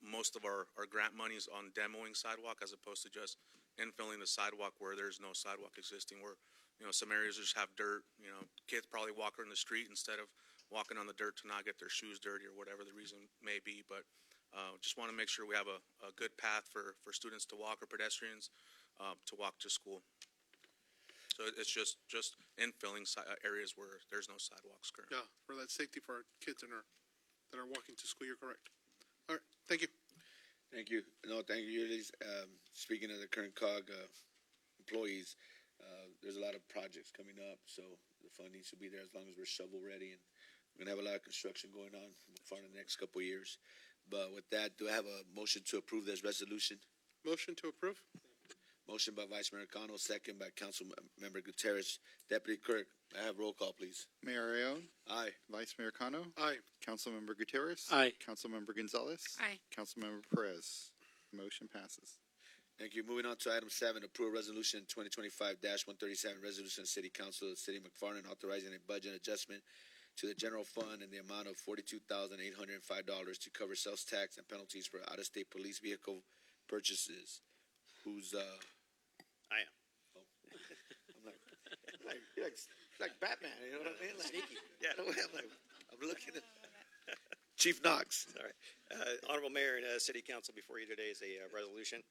most of our grant monies on demoing sidewalk as opposed to just infilling the sidewalk where there's no sidewalk existing, where, you know, some areas just have dirt, you know, kids probably walk in the street instead of walking on the dirt to not get their shoes dirty or whatever the reason may be. But just want to make sure we have a good path for students to walk or pedestrians to walk to school. So it's just infilling areas where there's no sidewalks currently. Yeah, for that safety for our kids that are walking to school. You're correct. All right, thank you. Thank you. No, thank you. Speaking of the current COG employees, there's a lot of projects coming up, so the funding should be there as long as we're shovel ready, and we're gonna have a lot of construction going on for the next couple of years. But with that, do I have a motion to approve this resolution? Motion to approve. Motion by Vice Mayor Cano, second by Council Member Gutierrez. Deputy Clerk, I have roll call, please. Mayor Arreola? Aye. Vice Mayor Cano? Aye. Councilmember Gutierrez? Aye. Councilmember Gonzalez? Aye. Councilmember Perez? Motion passes. Thank you. Moving on to item 7, approve resolution 2025-137, resolution of City Council of the City of McFarland authorizing a budget adjustment to the general fund in the amount of $42,805 to cover sales tax and penalties for out-of-state police vehicle purchases. Who's I am. Oh. you're like Batman, you know what I mean? Like, Sneaky. Yeah. I'm looking at Chief Knox. All right. Honorable Mayor and City Council, before you today is a resolution.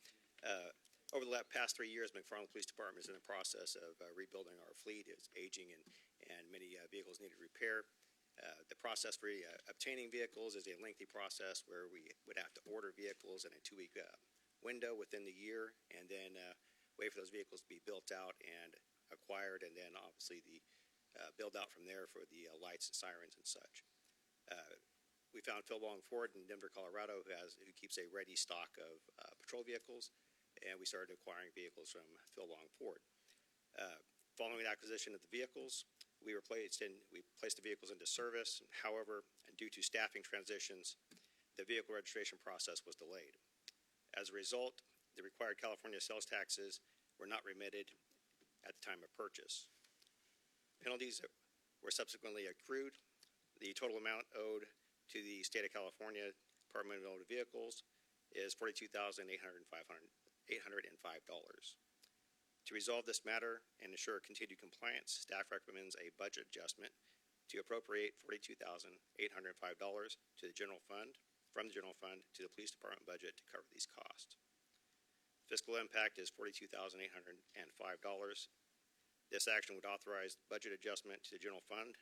Over the past 3 years, McFarland Police Department is in the process of rebuilding our fleet. It's aging and many vehicles needed repair. The process for obtaining vehicles is a lengthy process where we would have to order vehicles in a 2-week window within the year, and then wait for those vehicles to be built out and acquired, and then obviously the build out from there for the lights and sirens and such. We found Phil Long Ford in Denver, Colorado, who keeps a ready stock of patrol vehicles, and we started acquiring vehicles from Phil Long Ford. Following the acquisition of the vehicles, we placed the vehicles into service. However, due to staffing transitions, the vehicle registration process was delayed. As a result, the required California sales taxes were not remitted at the time of purchase. Penalties were subsequently accrued. The total amount owed to the state of California Department of Motor Vehicles is $42,805. To resolve this matter and ensure continued compliance, staff recommends a budget adjustment to appropriate $42,805 to the general fund, from the general fund to the police department budget to cover these costs. Fiscal impact is $42,805. This action would authorize budget adjustment to the general fund,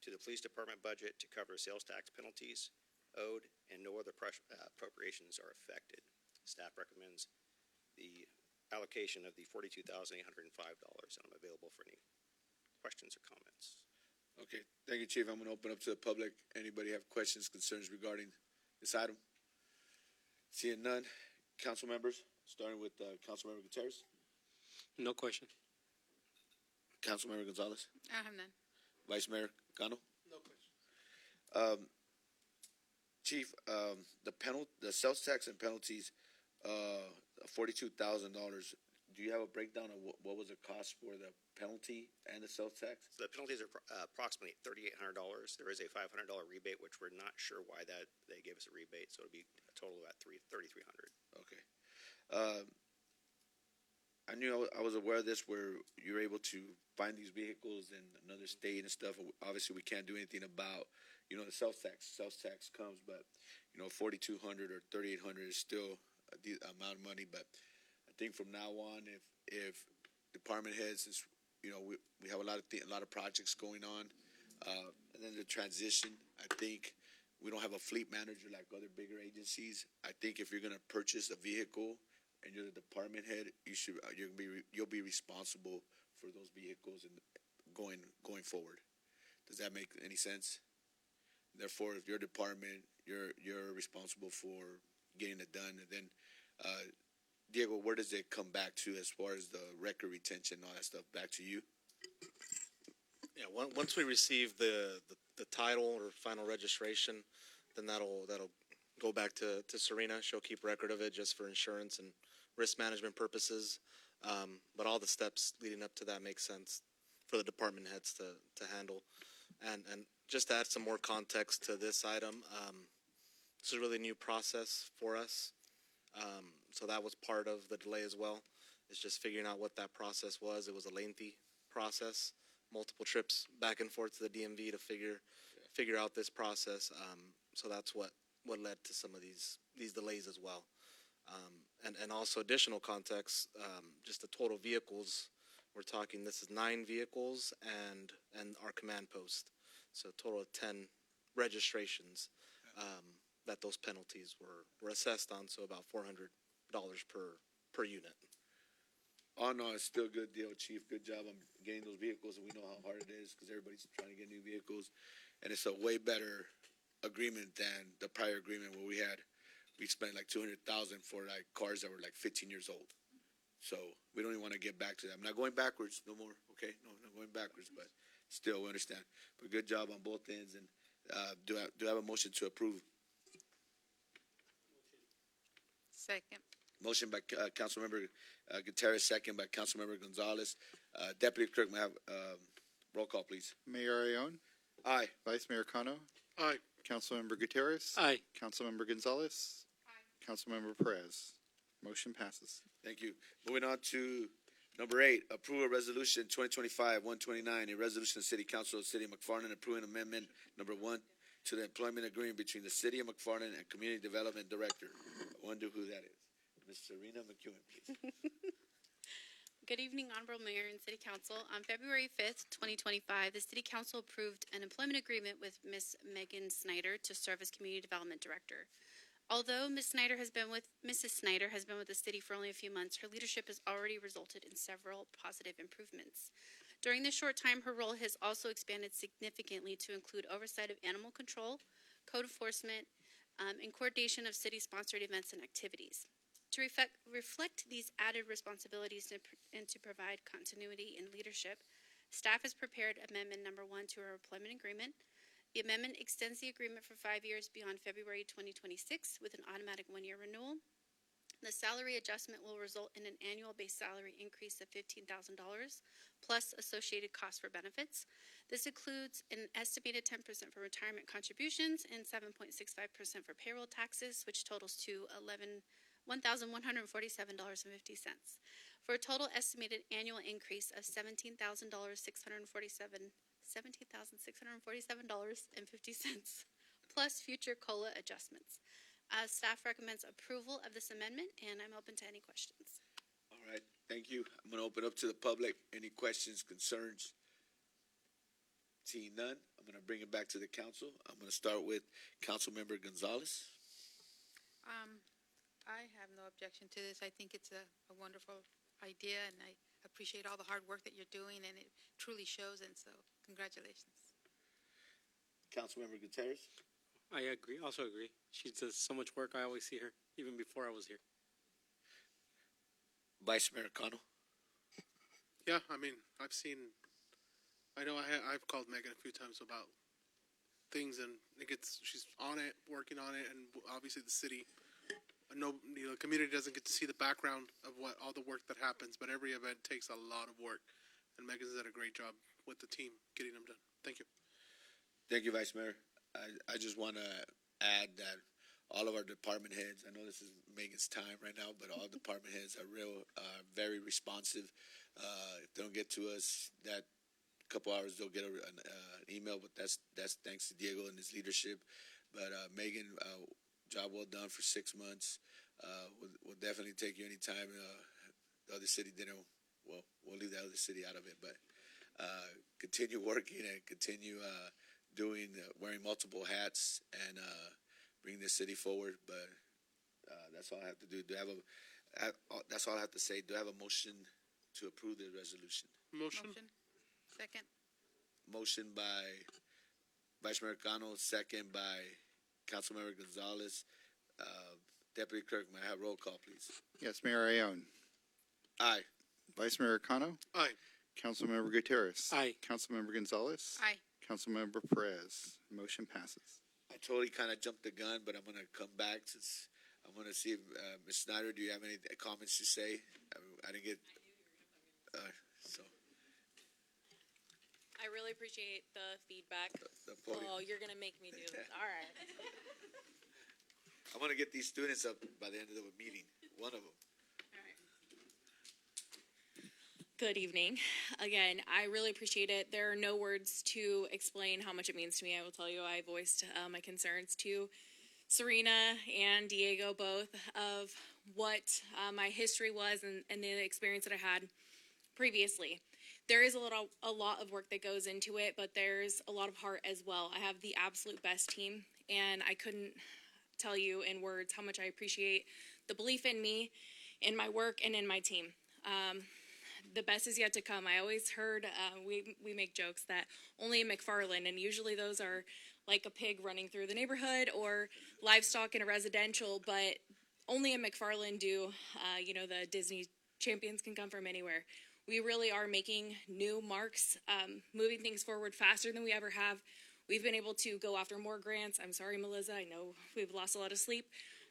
to the police department budget to cover sales tax penalties owed, and no other appropriations are affected. Staff recommends the allocation of the $42,805, and I'm available for any questions or comments. Okay, thank you, Chief. I'm going to open up to the public. Anybody have questions, concerns regarding this item? Seeing none, council members, starting with Councilmember Gutierrez, No question. Councilmember Gonzalez, I have none. Vice Mayor Cano. No question. Chief, the sales tax and penalties, $42,000. Do you have a breakdown of what was the cost for the penalty and the sales tax? So the penalties are approximately $3,800. There is a $500 rebate, which we're not sure why they gave us a rebate, so it'll be a total of about $3,300. Okay. I knew I was aware of this, where you're able to find these vehicles in another state and stuff. Obviously, we can't do anything about, the sales tax. Sales tax comes, but $4,200 or $3,800 is still a amount of money. But I think from now on, if department heads, since we have a lot of projects going on, and then the transition, I think we don't have a fleet manager like other bigger agencies. I think if you're going to purchase a vehicle and you're the department head, you'll be responsible for those vehicles and going forward. Does that make any sense? Therefore, if your department, you're responsible for getting it done. And then, Diego, where does it come back to as far as the record retention and all that stuff? Back to you. Yeah, once we receive the title or final registration, then that'll go back to Serena. She'll keep record of it just for insurance and risk management purposes. But all the steps leading up to that make sense for the department heads to handle. And just to add some more context to this item, this is a really new process for us. So that was part of the delay as well. It's just figuring out what that process was. It was a lengthy process, multiple trips back and forth to the DMV to figure out this process. So that's what led to some of these delays as well. And also additional context, just the total vehicles. We're talking, this is 9 vehicles and our command post. So a total of 10 registrations that those penalties were assessed on. So about $400 per unit. Oh, no, it's still a good deal, Chief. Good job on getting those vehicles, and we know how hard it is because everybody's trying to get new vehicles. And it's a way better agreement than the prior agreement where we spent like $200,000 for like cars that were like 15 years old. So we don't even want to get back to that. I'm not going backwards no more, okay? No, not going backwards, but still, we understand. But good job on both ends. And do I have a motion to approve? Second. Motion by Councilmember Gutierrez, second by Councilmember Gonzalez. Deputy Clerk, may I have roll call, please? Mayor Arion, Aye. Vice Mayor Cano, Aye. Councilmember Gutierrez, Aye. Councilmember Gonzalez, Councilmember Perez. Motion passes. Thank you. Moving on to number 8, approve a resolution 2025-129, a resolution of the City Council of the City of McFarland approving amendment number 1 to the employment agreement between the City of McFarland and Community Development Director. I wonder who that is. Ms. Serena McEwen, please. Good evening, Honorable Mayor and City Council. On February 5th, 2025, the City Council approved an employment agreement with Ms. Megan Snyder to serve as Community Development Director. Although Mrs. Snyder has been with the city for only a few months, her leadership has already resulted in several positive improvements. During this short time, her role has also expanded significantly to include oversight of animal control, code enforcement, and coordination of city-sponsored events and activities. To reflect these added responsibilities and to provide continuity in leadership, staff has prepared Amendment Number 1 to our employment agreement. The amendment extends the agreement for 5 years beyond February 2026 with an automatic 1-year renewal. The salary adjustment will result in an annual base salary increase of $15,000 plus associated costs for benefits. This includes an estimated 10% for retirement contributions and 7.65% for payroll taxes, which totals to $1,147.50, for a total estimated annual increase of $17,647.50, plus future COLA adjustments. Staff recommends approval of this amendment, and I'm open to any questions. All right, thank you. I'm gonna open up to the public. Any questions, concerns? Seeing none, I'm gonna bring it back to the council. I'm gonna start with Councilmember Gonzalez. I have no objection to this. I think it's a wonderful idea, and I appreciate all the hard work that you're doing, and it truly shows, and so congratulations. Councilmember Gutierrez. I agree. Also agree. She does so much work. I always see her, even before I was here. Vice Mayor Cano. Yeah, I mean, I know I've called Megan a few times about things, and she's on it, working on it, and obviously the city, the community doesn't get to see the background of all the work that happens, but every event takes a lot of work, and Megan's done a great job with the team getting them done. Thank you. Thank you, Vice Mayor. I just want to add that all of our department heads, I know this is Megan's time right now, but all department heads are very responsive. If they don't get to us that couple hours, they'll get an email, but that's thanks to Diego and his leadership. But Megan, job well done for 6 months. We'll definitely take you anytime. The other city dinner, well, we'll leave the other city out of it, but continue working and continue wearing multiple hats and bring this city forward. But that's all I have to do. That's all I have to say. Do I have a motion to approve the resolution? Motion. Second. Motion by Vice Mayor Cano, second by Councilmember Gonzalez. Deputy Clerk, may I have roll call, please? Yes, Mayor Ione. Aye. Vice Mayor Cano. Aye. Councilmember Gutierrez. Aye. Councilmember Gonzalez. Aye. Councilmember Perez. Motion passes. I totally kind of jumped the gun, but I'm going to come back since I'm going to see if Ms. Snyder, do you have any comments to say? I didn't get. So. I really appreciate the feedback. The podium. Oh, you're gonna make me do this. All right. I'm going to get these students up by the end of the meeting. One of them. Good evening. Again, I really appreciate it. There are no words to explain how much it means to me. I will tell you, I voiced my concerns to Serena and Diego both of what my history was and the experience that I had previously. There is a lot of work that goes into it, but there's a lot of heart as well. I have the absolute best team, and I couldn't tell you in words how much I appreciate the belief in me, in my work, and in my team. The best is yet to come. I always heard, we make jokes that only in McFarland, and usually those are like a pig running through the neighborhood or livestock in a residential, but only in McFarland do, the Disney champions can come from anywhere. We really are making new marks, moving things forward faster than we ever have. We've been able to go after more grants. I'm sorry, Melissa, I know we've lost a lot of sleep.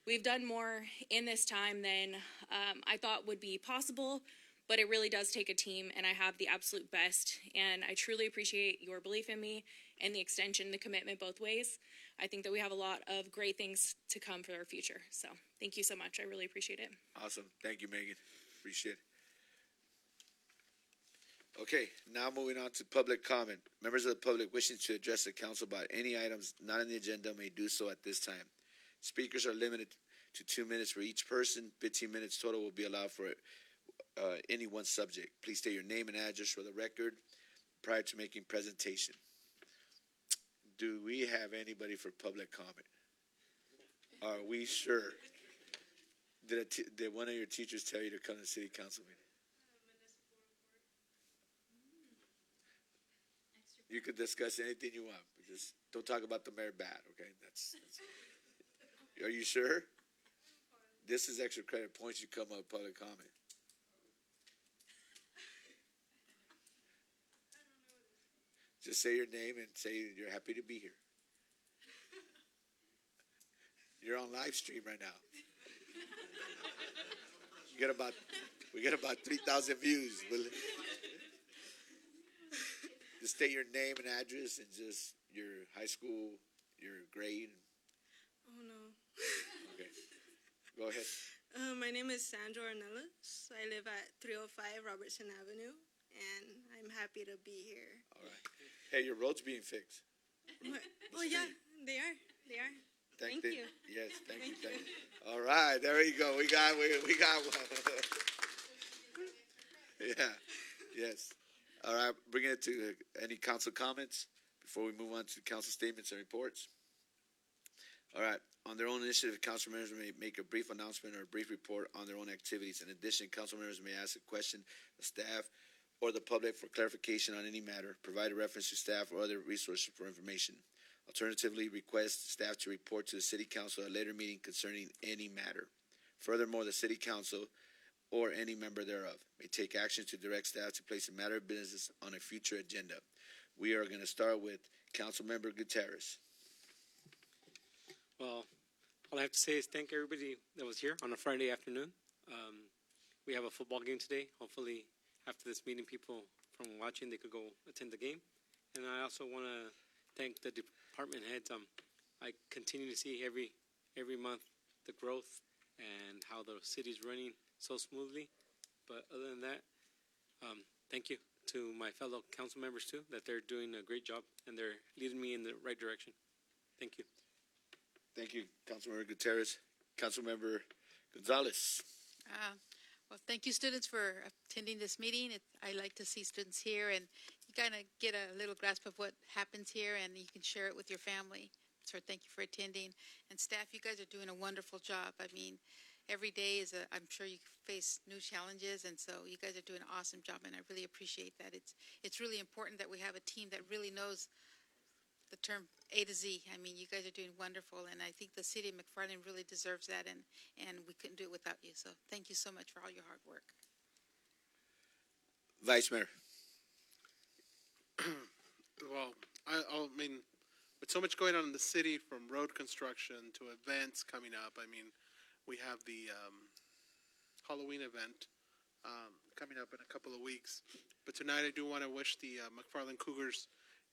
We've done more in this time than I thought would be possible, but it really does take a team, and I have the absolute best, and I truly appreciate your belief in me and the extension, the commitment both ways. I think that we have a lot of great things to come for our future, so thank you so much. I really appreciate it. Awesome. Thank you, Megan. Appreciate it. Okay, now moving on to public comment. Members of the public wishing to address the council about any items not on the agenda may do so at this time. Speakers are limited to 2 minutes for each person. 15 minutes total will be allowed for any one subject. Please state your name and address for the record prior to making presentation. Do we have anybody for public comment? Are we sure? Did one of your teachers tell you to come to city council meeting? You could discuss anything you want, but just don't talk about the mayor bad, okay? That's Are you sure? This is extra credit points. You come up with public comment. Just say your name and say you're happy to be here. You're on live stream right now. We get about 3,000 views. Just state your name and address and just your high school, your grade. Oh, no. Okay. Go ahead. My name is Sandra Ornelas. I live at 305 Robertson Avenue, and I'm happy to be here. All right. Hey, your road's being fixed. Well, yeah, they are. They are. Thank them. you. Yes, thank you. All right, there you go. We got one. Yeah, yes. All right, bringing it to any council comments before we move on to council statements and reports. All right, on their own initiative, council members may make a brief announcement or a brief report on their own activities. In addition, council members may ask a question of staff or the public for clarification on any matter, provide a reference to staff or other resources for information. Alternatively, request staff to report to the city council at a later meeting concerning any matter. Furthermore, the city council or any member thereof may take action to direct staff to place a matter of business on a future agenda. We are going to start with Council Member Gutierrez. Well, all I have to say is thank everybody that was here on a Friday afternoon. We have a football game today. Hopefully, after this meeting, people from watching, they could go attend the game. And I also want to thank the department heads. I continue to see every month the growth and how the city's running so smoothly. But other than that, thank you to my fellow council members too, that they're doing a great job and they're leading me in the right direction. Thank you. Thank you, Councilmember Gutierrez. Councilmember Gonzalez. Well, thank you, students, for attending this meeting. I like to see students here, and you kind of get a little grasp of what happens here, and you can share it with your family. So thank you for attending. And staff, you guys are doing a wonderful job. I mean, every day I'm sure you face new challenges, and so you guys are doing an awesome job, and I really appreciate that. It's really important that we have a team that really knows the term A to Z. I mean, you guys are doing wonderful, and I think the city of McFarland really deserves that, and we couldn't do it without you. So thank you so much for all your hard work. Vice Mayor. Well, I mean, with so much going on in the city, from road construction to events coming up, I mean, we have the Halloween event coming up in a couple of weeks. But tonight I do want to wish the McFarland Cougars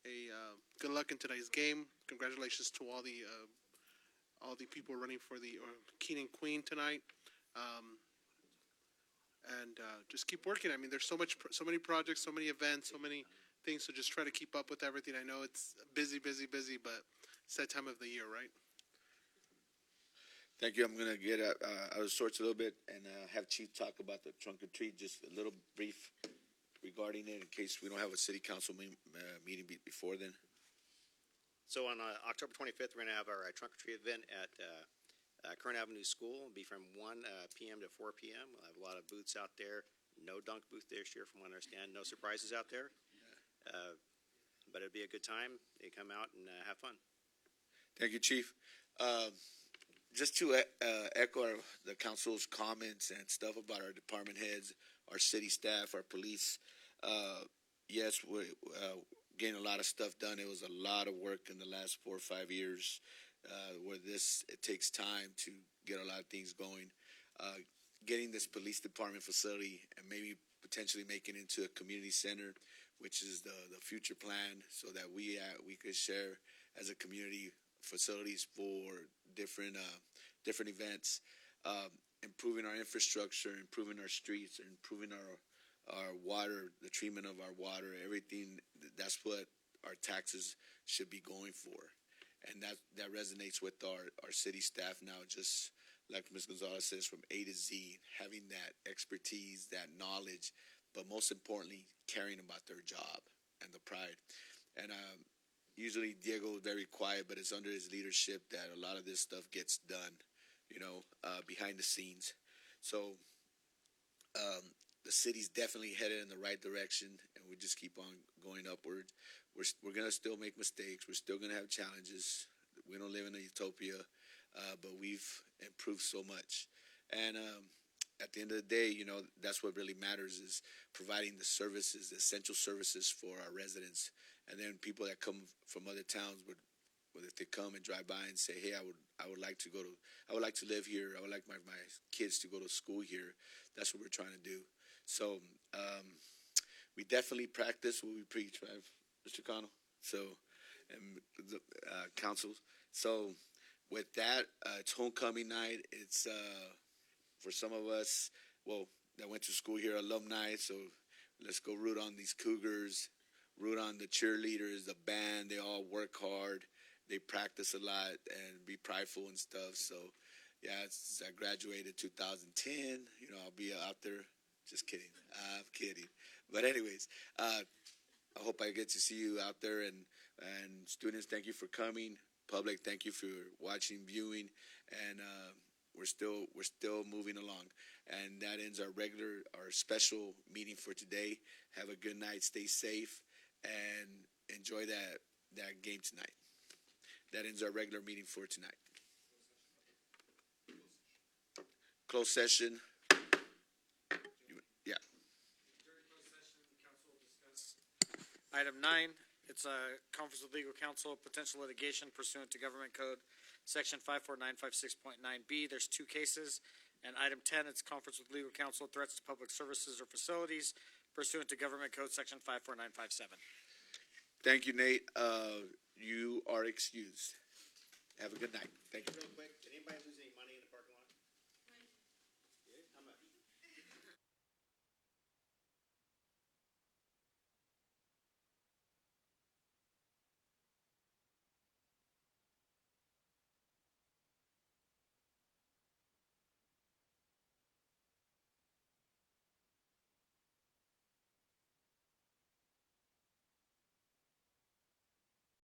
a good luck in today's game. Congratulations to all the people running for the King and Queen tonight. And just keep working. I mean, there's so many projects, so many events, so many things. So just try to keep up with everything. I know it's busy, but it's that time of the year, right? Thank you. I'm going to get out of sorts a little bit and have Chief talk about the trunk or treat, just a little brief regarding it in case we don't have a city council meeting before then. So on October 25th, we're going to have our trunk or treat event at Kern Avenue School. It'll be from 1 p.m. to 4 p.m. We'll have a lot of booths out there. No dunk booth this year, from what I understand. No surprises out there. But it'll be a good time. They come out and have fun. Thank you, Chief. Just to echo the council's comments and stuff about our department heads, our city staff, our police, yes, we're getting a lot of stuff done. It was a lot of work in the last 4 or 5 years where it takes time to get a lot of things going. Getting this police department facility and maybe potentially making it into a community center, which is the future plan, so that we could share as a community facilities for different events, improving our infrastructure, improving our streets, improving our water, the treatment of our water, everything. That's what our taxes should be going for, and that resonates with our city staff now. Just like Ms. Gonzalez says, from A to Z, having that expertise, that knowledge, but most importantly, caring about their job and the pride. And usually Diego is very quiet, but it's under his leadership that a lot of this stuff gets done, behind the scenes. So the city's definitely headed in the right direction, and we just keep on going upward. We're going to still make mistakes. We're still going to have challenges. We don't live in a utopia, but we've improved so much. And at the end of the day, that's what really matters, is providing the services, the essential services for our residents. And then people that come from other towns if they come and drive by and say, hey, I would like to live here. I would like my kids to go to school here. That's what we're trying to do. So we definitely practice what we preach, right, Mr. Connell? So, and the council. So with that, it's homecoming night. It's for some of us, that went to school here, alumni. So let's go root on these Cougars, root on the cheerleaders, the band. They all work hard. they practice a lot and be prideful and stuff. So, yeah, I graduated 2010. You know, I'll be out there. Just kidding. I'm kidding. But anyways, I hope I get to see you out there. And students, thank you for coming. Public, thank you for watching, viewing, and we're still moving along. And that ends our special meeting for today. Have a good night. Stay safe and enjoy that game tonight. That ends our regular meeting for tonight. Closed session. Yeah. Item 9, it's a conference with legal counsel, potential litigation pursuant to Government Code, Section 54956.9B. There's 2 cases. And item 10, it's conference with legal counsel, threats to public services or facilities pursuant to Government Code, Section 54957. Thank you, Nate. You are excused. Have a good night. Thank you. Real quick, did anybody lose any money in the parking lot? How much?